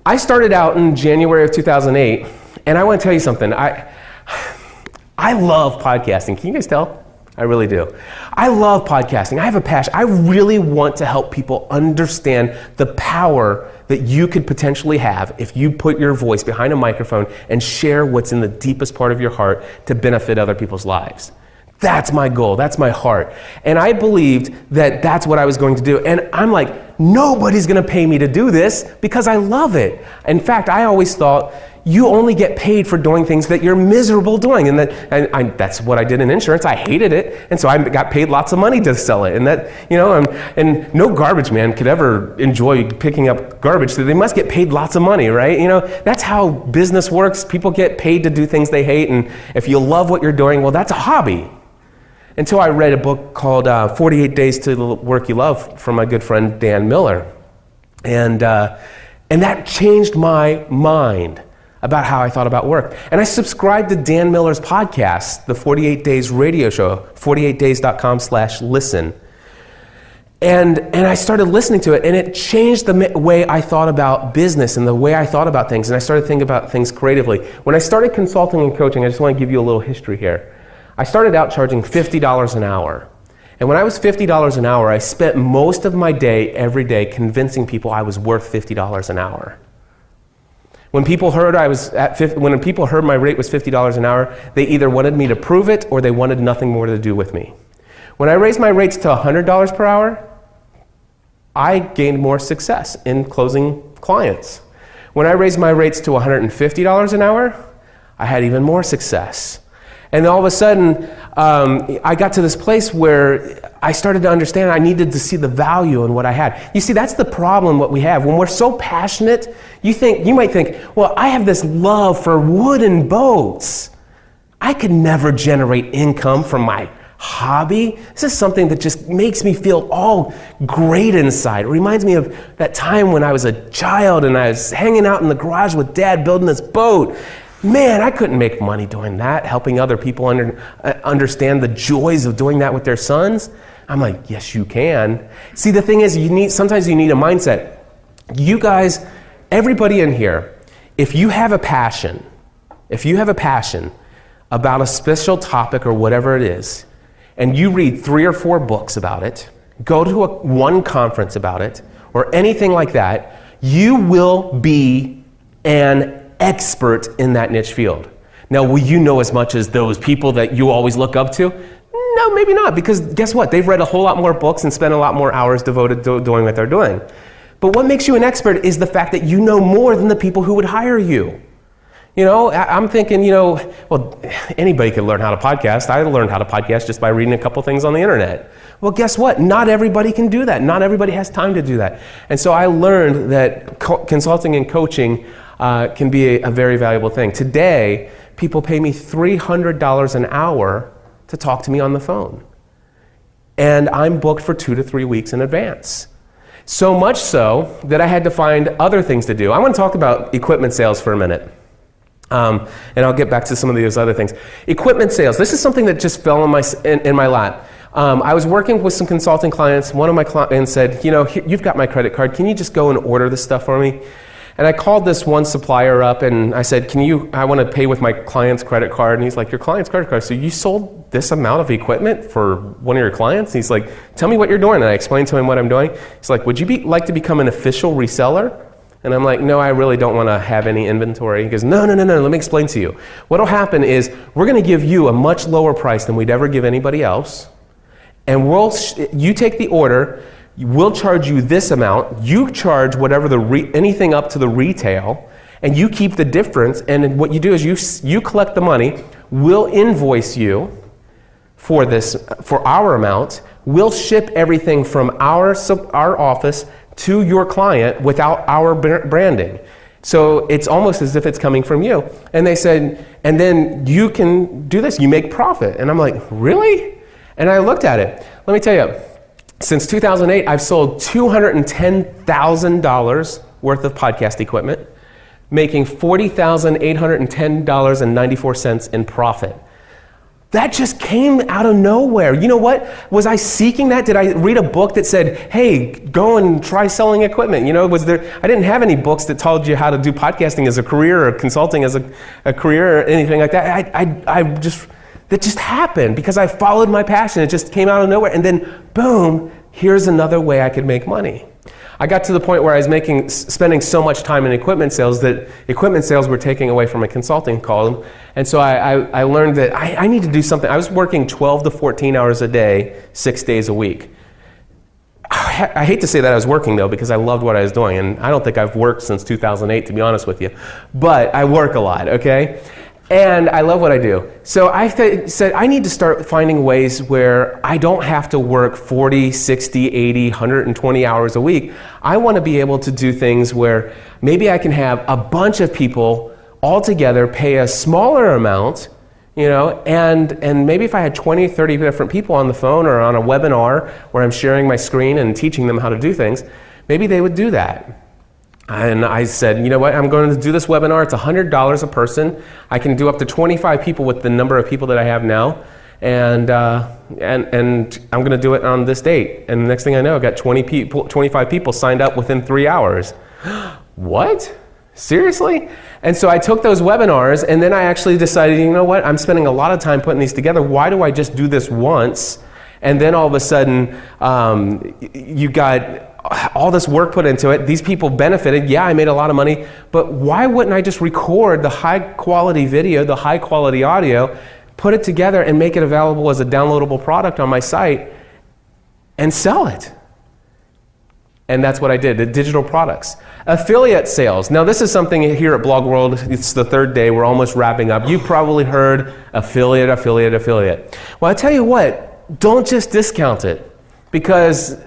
I started out in January of 2008, and I want to tell you something. I love podcasting. Can you guys tell? I really do. I love podcasting. I have a passion. I really want to help people understand the power that you could potentially have if you put your voice behind a microphone and share what's in the deepest part of your heart to benefit other people's lives. That's my goal. That's my heart. And I believed that that's what I was going to do. And I'm like, nobody's going to pay me to do this because I love it. In fact, I always thought you only get paid for doing things that you're miserable doing. And that's what I did in insurance. I hated it. And so I got paid lots of money to sell it. And that, and no garbage man could ever enjoy picking up garbage. So they must get paid lots of money, right? That's how business works. People get paid to do things they hate. And if you love what you're doing, well, that's a hobby. Until I read a book called 48 Days to the Work You Love from my good friend Dan Miller. And that changed my mind about how I thought about work. And I subscribed to Dan Miller's podcast, the 48 Days radio show, 48days.com/listen. And I started listening to it, and it changed the way I thought about business and the way I thought about things. And I started thinking about things creatively. When I started consulting and coaching, I just want to give you a little history here. I started out charging $50 an hour. And when I was $50 an hour, I spent most of my day, every day, convincing people I was worth $50 an hour. When people heard when people heard my rate was $50 an hour, they either wanted me to prove it or they wanted nothing more to do with me. When I raised my rates to $100 per hour, I gained more success in closing clients. When I raised my rates to $150 an hour, I had even more success. And all of a sudden, I got to this place where I started to understand I needed to see the value in what I had. You see, that's the problem what we have. When we're so passionate, you might think, well, I have this love for wooden boats. I could never generate income from my hobby. This is something that just makes me feel all great inside. It reminds me of that time when I was a child and I was hanging out in the garage with Dad building this boat. Man, I couldn't make money doing that, helping other people understand the joys of doing that with their sons. I'm like, yes, you can. See, the thing is, sometimes you need a mindset. You guys, everybody in here, if you have a passion about a special topic or whatever it is, and you read 3 or 4 books about it, go to one conference about it, or anything like that, you will be an expert in that niche field. Now, will you know as much as those people that you always look up to? No, maybe not, because guess what? They've read a whole lot more books and spent a lot more hours devoted to doing what they're doing. But what makes you an expert is the fact that you know more than the people who would hire you. I'm thinking, well, anybody can learn how to podcast. I learned how to podcast just by reading a couple things on the internet. Well, guess what? Not everybody can do that. Not everybody has time to do that. And so I learned that consulting and coaching can be a very valuable thing. Today, people pay me $300 an hour to talk to me on the phone. And I'm booked for 2 to 3 weeks in advance. So much so that I had to find other things to do. I want to talk about equipment sales for a minute. And I'll get back to some of those other things. Equipment sales. This is something that just fell in my lap. I was working with some consulting clients. One of my clients said, you've got my credit card. Can you just go and order this stuff for me? And I called this one supplier up and I said, I want to pay with my client's credit card. And he's like, your client's credit card? So you sold this amount of equipment for one of your clients? And he's like, tell me what you're doing. And I explained to him what I'm doing. He's like, would you like to become an official reseller? And I'm like, no, I really don't want to have any inventory. He goes, no, let me explain to you. What'll happen is we're going to give you a much lower price than we'd ever give anybody else. And you take the order. We'll charge you this amount. You charge whatever anything up to the retail, and you keep the difference. And what you do is you collect the money. We'll invoice you for our amount. We'll ship everything from our office to your client without our branding. So it's almost as if it's coming from you. And they said, and then you can do this. You make profit. And I'm like, really? And I looked at it. Let me tell you. since 2008, I've sold $210,000 worth of podcast equipment, making $40,810.94 in profit. That just came out of nowhere. You know what? Was I seeking that? Did I read a book that said, hey, go and try selling equipment? You know, I didn't have any books that told you how to do podcasting as a career or consulting as a career or anything like that. That just happened because I followed my passion. It just came out of nowhere. And then, boom, here's another way I could make money. I got to the point where I was spending so much time in equipment sales that equipment sales were taking away from my consulting column. And so I learned that I need to do something. I was working 12 to 14 hours a day, 6 days a week. I hate to say that I was working, though, because I loved what I was doing. And I don't think I've worked since 2008, to be honest with you. But I work a lot, okay? And I love what I do. So I said, I need to start finding ways where I don't have to work 40, 60, 80, 120 hours a week. I want to be able to do things where maybe I can have a bunch of people all together pay a smaller amount, you know, and maybe if I had 20, 30 different people on the phone or on a webinar where I'm sharing my screen and teaching them how to do things, maybe they would do that. And I said, you know what, I'm going to do this webinar. It's $100 a person. I can do up to 25 people with the number of people that I have now. And I'm going to do it on this date. And the next thing I know, I got 25 people signed up within 3 hours. What? Seriously? And so I took those webinars, and then I actually decided, you know what, I'm spending a lot of time putting these together. Why do I just do this once? And then all of a sudden, you got all this work put into it. These people benefited. Yeah, I made a lot of money, but why wouldn't I just record the high quality video, the high quality audio, put it together and make it available as a downloadable product on my site and sell it? And that's what I did, the digital products. Affiliate sales. Now this is something here at BlogWorld, it's the third day, we're almost wrapping up. You've probably heard affiliate. Well, I tell you what, don't just discount it, because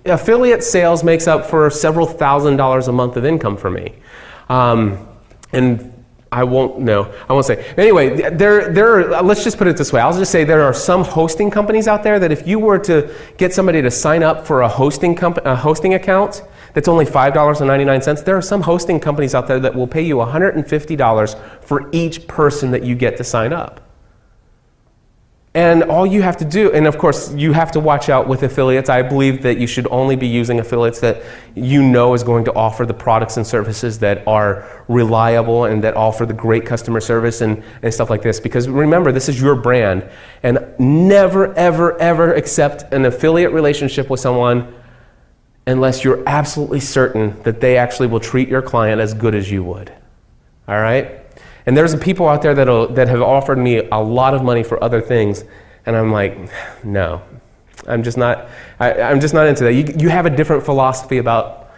affiliate sales makes up for several $1,000s a month of income for me. And I won't say. Anyway, there are, let's just put it this way. I'll just say there are some hosting companies out there that if you were to get somebody to sign up for a hosting account that's only $5.99, there are some hosting companies out there that will pay you $150 for each person that you get to sign up. And all you have to do, and of course you have to watch out with affiliates. I believe that you should only be using affiliates that you know is going to offer the products and services that are reliable and that offer the great customer service and stuff like this. Because remember, this is your brand. And never, ever, ever accept an affiliate relationship with someone unless you're absolutely certain that they actually will treat your client as good as you would. All right? And there's people out there that have offered me a lot of money for other things, and I'm like, no, I'm just not into that. You have a different philosophy about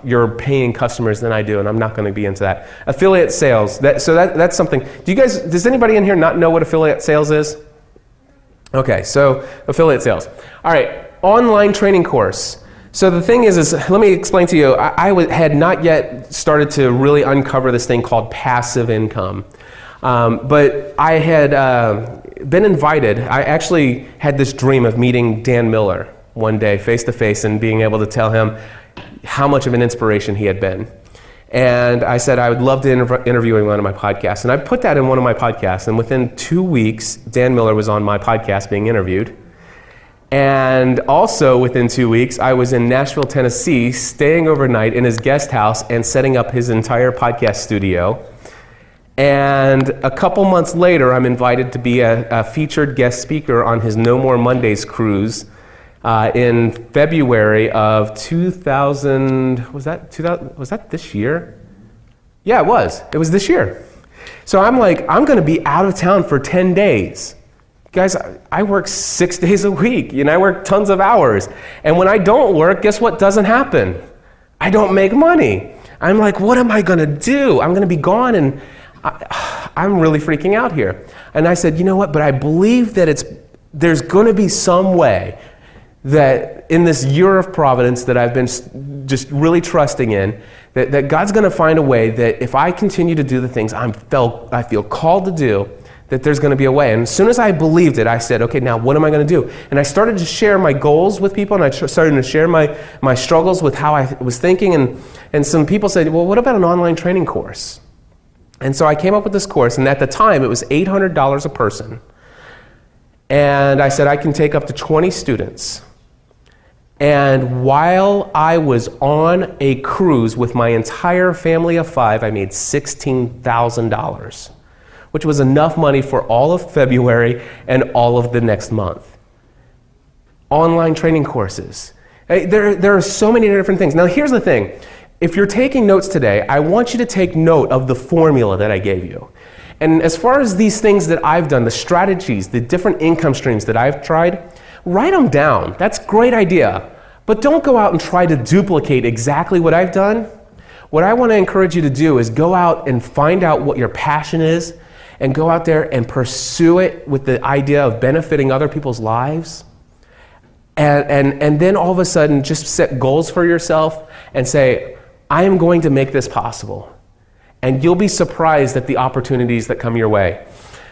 your paying customers than I do, and I'm not going to be into that. Affiliate sales. That's something. Does anybody in here not know what affiliate sales is? Okay, so affiliate sales. All right, online training course. So the thing is let me explain to you, I had not yet started to really uncover this thing called passive income. But I had been invited. I actually had this dream of meeting Dan Miller one day face to face and being able to tell him how much of an inspiration he had been. And I said I would love to interview him on my podcast. And I put that in one of my podcasts. And within 2 weeks, Dan Miller was on my podcast being interviewed. And also within 2 weeks, I was in Nashville, Tennessee, staying overnight in his guest house and setting up his entire podcast studio. And a couple months later, I'm invited to be a featured guest speaker on his No More Mondays cruise in February of 2000. Was that this year? Yeah, it was. It was this year. So I'm like, I'm going to be out of town for 10 days. Guys, I work 6 days a week, and I work tons of hours. And when I don't work, guess what doesn't happen? I don't make money. I'm like, what am I going to do? I'm going to be gone, and I'm really freaking out here. And I said, you know what? But I believe that there's going to be some way that in this year of providence that I've been just really trusting in, that God's going to find a way that if I continue to do the things I feel called to do, that there's going to be a way. And as soon as I believed it, I said, okay, now what am I going to do? And I started to share my goals with people, and I started to share my struggles with how I was thinking. And some people said, well, what about an online training course? And so I came up with this course, and at the time, it was $800 a person. And I said, I can take up to 20 students. And while I was on a cruise with my entire family of 5, I made $16,000, which was enough money for all of February and all of the next month. Online training courses. There are so many different things. Now, here's the thing. If you're taking notes today, I want you to take note of the formula that I gave you. And as far as these things that I've done, the strategies, the different income streams that I've tried, write them down. That's a great idea. But don't go out and try to duplicate exactly what I've done. What I want to encourage you to do is go out and find out what your passion is and go out there and pursue it with the idea of benefiting other people's lives. And then all of a sudden just set goals for yourself and say, I am going to make this possible. And you'll be surprised at the opportunities that come your way.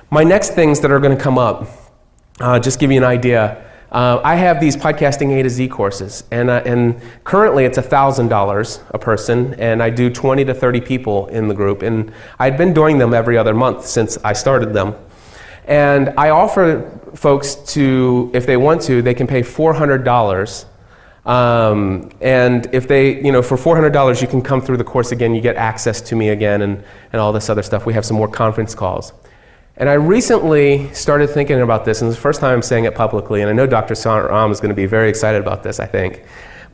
My next things that are going to come up, just give you an idea. I have these podcasting A to Z courses, and currently it's $1,000 a person, and I do 20 to 30 people in the group, and I've been doing them every other month since I started them. And I offer folks to, if they want to, they can pay $400. And if they, for $400, you can come through the course again, you get access to me again, and all this other stuff. We have some more conference calls. And I recently started thinking about this, and it's the first time I'm saying it publicly, and I know Dr. Saram is going to be very excited about this, I think.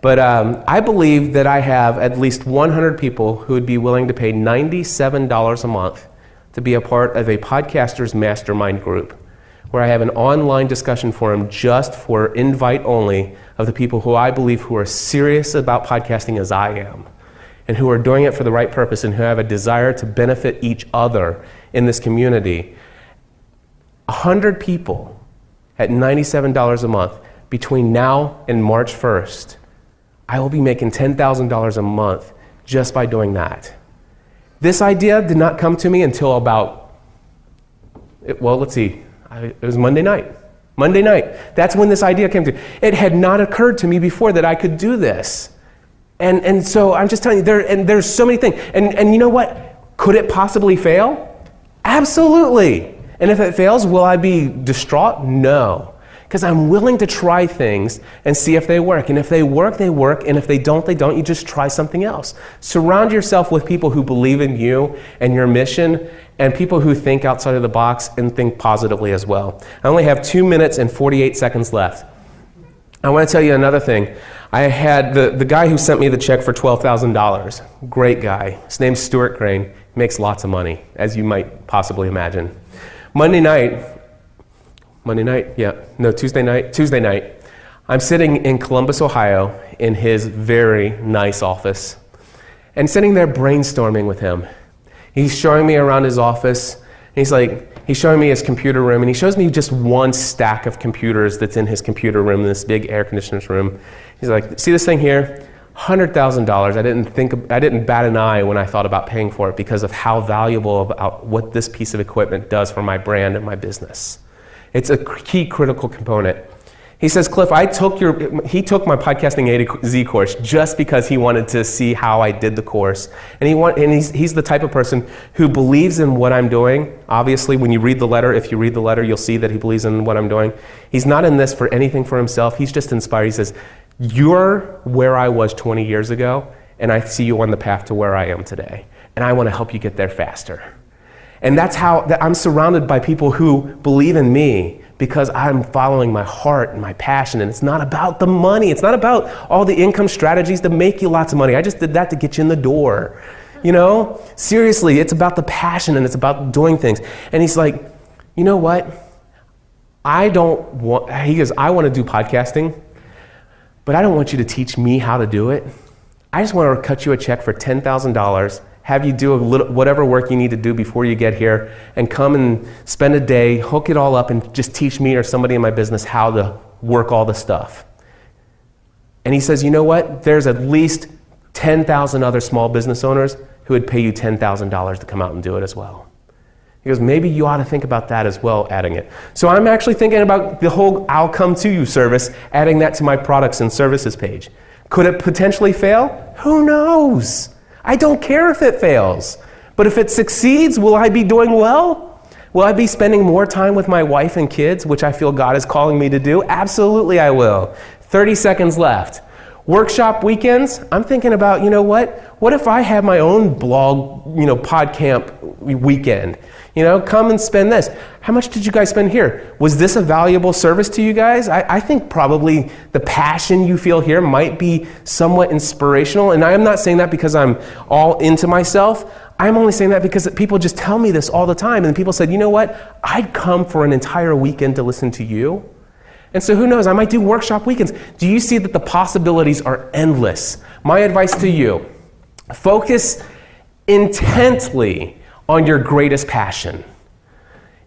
But I believe that I have at least 100 people who would be willing to pay $97 a month to be a part of a podcaster's mastermind group, where I have an online discussion forum just for invite only of the people who I believe who are serious about podcasting as I am, and who are doing it for the right purpose and who have a desire to benefit each other in this community. 100 people at $97 a month between now and March 1st, I will be making $10,000 a month just by doing that. This idea did not come to me until about, it was Monday night. Monday night. That's when this idea came to me. It had not occurred to me before that I could do this. And so I'm just telling you, there's so many things. And you know what? Could it possibly fail? Absolutely. And if it fails, will I be distraught? No. Because I'm willing to try things and see if they work. And if they work, they work. And if they don't, they don't. You just try something else. Surround yourself with people who believe in you and your mission, and people who think outside of the box and think positively as well. I only have 2 minutes and 48 seconds left. I want to tell you another thing. I had the guy who sent me the check for $12,000. Great guy. His name's Stuart Crane. He makes lots of money, as you might possibly imagine. Tuesday night, I'm sitting in Columbus, Ohio, in his very nice office, and sitting there brainstorming with him. He's showing me around his office, and he's showing me his computer room, and he shows me just one stack of computers that's in his computer room, in this big air conditioner's room. He's like, see this thing here? $100,000. I didn't bat an eye when I thought about paying for it because of how valuable about what this piece of equipment does for my brand and my business. It's a key critical component. He says, Cliff, he took my podcasting A to Z course just because he wanted to see how I did the course. And he's the type of person who believes in what I'm doing. Obviously, when you read the letter, if you read the letter, you'll see that he believes in what I'm doing. He's not in this for anything for himself. He's just inspired. He says, you're where I was 20 years ago, and I see you on the path to where I am today. And I want to help you get there faster. And that's how I'm surrounded by people who believe in me because I'm following my heart and my passion. And it's not about the money. It's not about all the income strategies to make you lots of money. I just did that to get you in the door. Seriously, it's about the passion and it's about doing things. And he's like, you know what? I want to do podcasting, but I don't want you to teach me how to do it. I just want to cut you a check for $10,000, have you do whatever work you need to do before you get here, and come and spend a day, hook it all up, and just teach me or somebody in my business how to work all the stuff. And he says, you know what? There's at least 10,000 other small business owners who would pay you $10,000 to come out and do it as well. He goes, maybe you ought to think about that as well, adding it. So I'm actually thinking about the whole I'll come to you service, adding that to my products and services page. Could it potentially fail? Who knows? I don't care if it fails. But if it succeeds, will I be doing well? Will I be spending more time with my wife and kids, which I feel God is calling me to do? Absolutely I will. 30 seconds left. Workshop weekends, I'm thinking about, what if I have my own blog, PodCamp weekend? Come and spend this. How much did you guys spend here? Was this a valuable service to you guys? I think probably the passion you feel here might be somewhat inspirational. And I am not saying that because I'm all into myself. I'm only saying that because people just tell me this all the time. And people said, you know what? I'd come for an entire weekend to listen to you. And so who knows, I might do workshop weekends. Do you see that the possibilities are endless? My advice to you, focus intently on your greatest passion.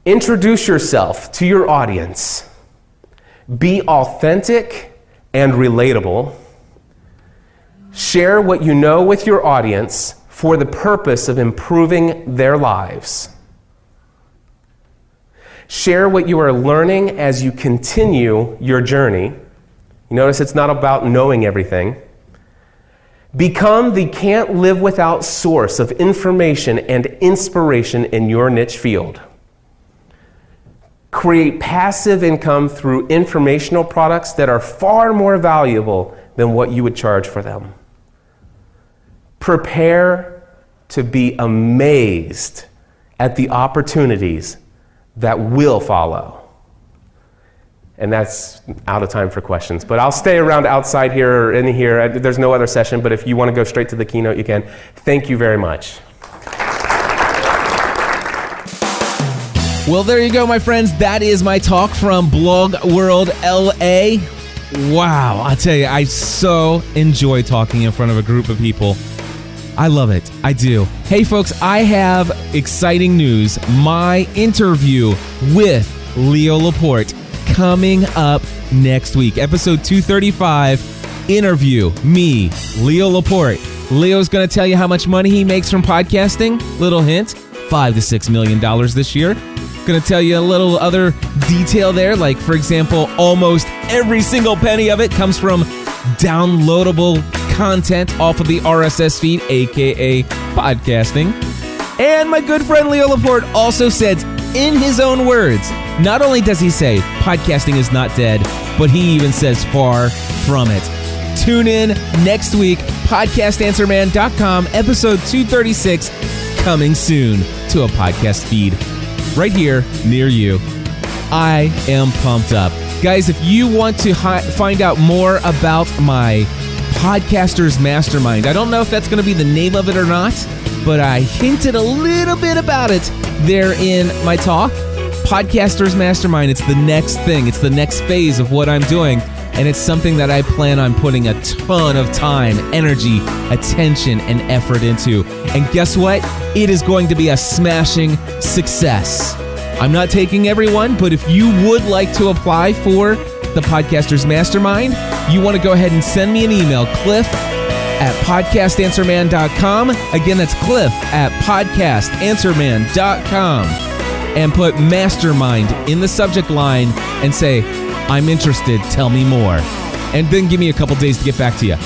Introduce yourself to your audience. Be authentic and relatable. Share what you know with your audience for the purpose of improving their lives. Share what you are learning as you continue your journey. You notice it's not about knowing everything. Become the can't live without source of information and inspiration in your niche field. Create passive income through informational products that are far more valuable than what you would charge for them. Prepare to be amazed at the opportunities that will follow. And that's out of time for questions. But I'll stay around outside here or in here. There's no other session, but if you want to go straight to the keynote, you can. Thank you very much. Well, there you go, my friends. That is my talk from BlogWorld LA. Wow, I tell you, I so enjoy talking in front of a group of people. I love it. I do. Hey, folks, I have exciting news. My interview with Leo Laporte coming up next week. Episode 235, interview, me, Leo Laporte. Leo's going to tell you how much money he makes from podcasting. Little hint, $5 to $6 million this year. Going to tell you a little other detail there, like, for example, almost every single penny of it comes from downloadable content off of the RSS feed, aka podcasting. And my good friend Leo Laporte also says, in his own words, not only does he say podcasting is not dead, but he even says far from it. Tune in next week, podcastanswerman.com, episode 236, coming soon to a podcast feed right here near you. I am pumped up. Guys, if you want to find out more about my Podcasters Mastermind, I don't know if that's going to be the name of it or not, but I hinted a little bit about it there in my talk. Podcasters Mastermind, it's the next thing. It's the next phase of what I'm doing, and it's something that I plan on putting a ton of time, energy, attention, and effort into. And guess what? It is going to be a smashing success. I'm not taking everyone, but if you would like to apply for the Podcasters Mastermind, you want to go ahead and send me an email, cliff@podcastanswerman.com. Again, that's cliff@podcastanswerman.com. And put mastermind in the subject line and say, I'm interested, tell me more. And then give me a couple days to get back to you.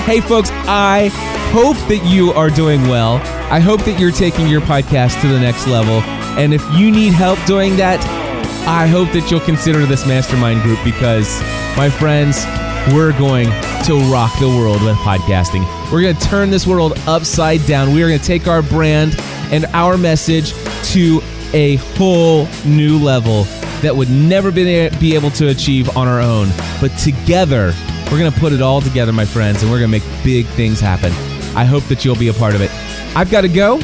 Hey folks, I hope that you are doing well. I hope that you're taking your podcast to the next level. And if you need help doing that, I hope that you'll consider this mastermind group, because, my friends, we're going to rock the world with podcasting. We're going to turn this world upside down. We are going to take our brand and our message to a whole new level that would never be able to achieve on our own. But together, we're going to put it all together, my friends, and we're going to make big things happen. I hope that you'll be a part of it. I've got to go.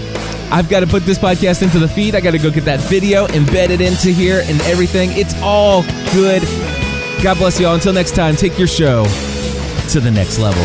I've got to put this podcast into the feed. I got to go get that video, embed it into here and everything. It's all good. God bless you all. Until next time, take your show to the next level.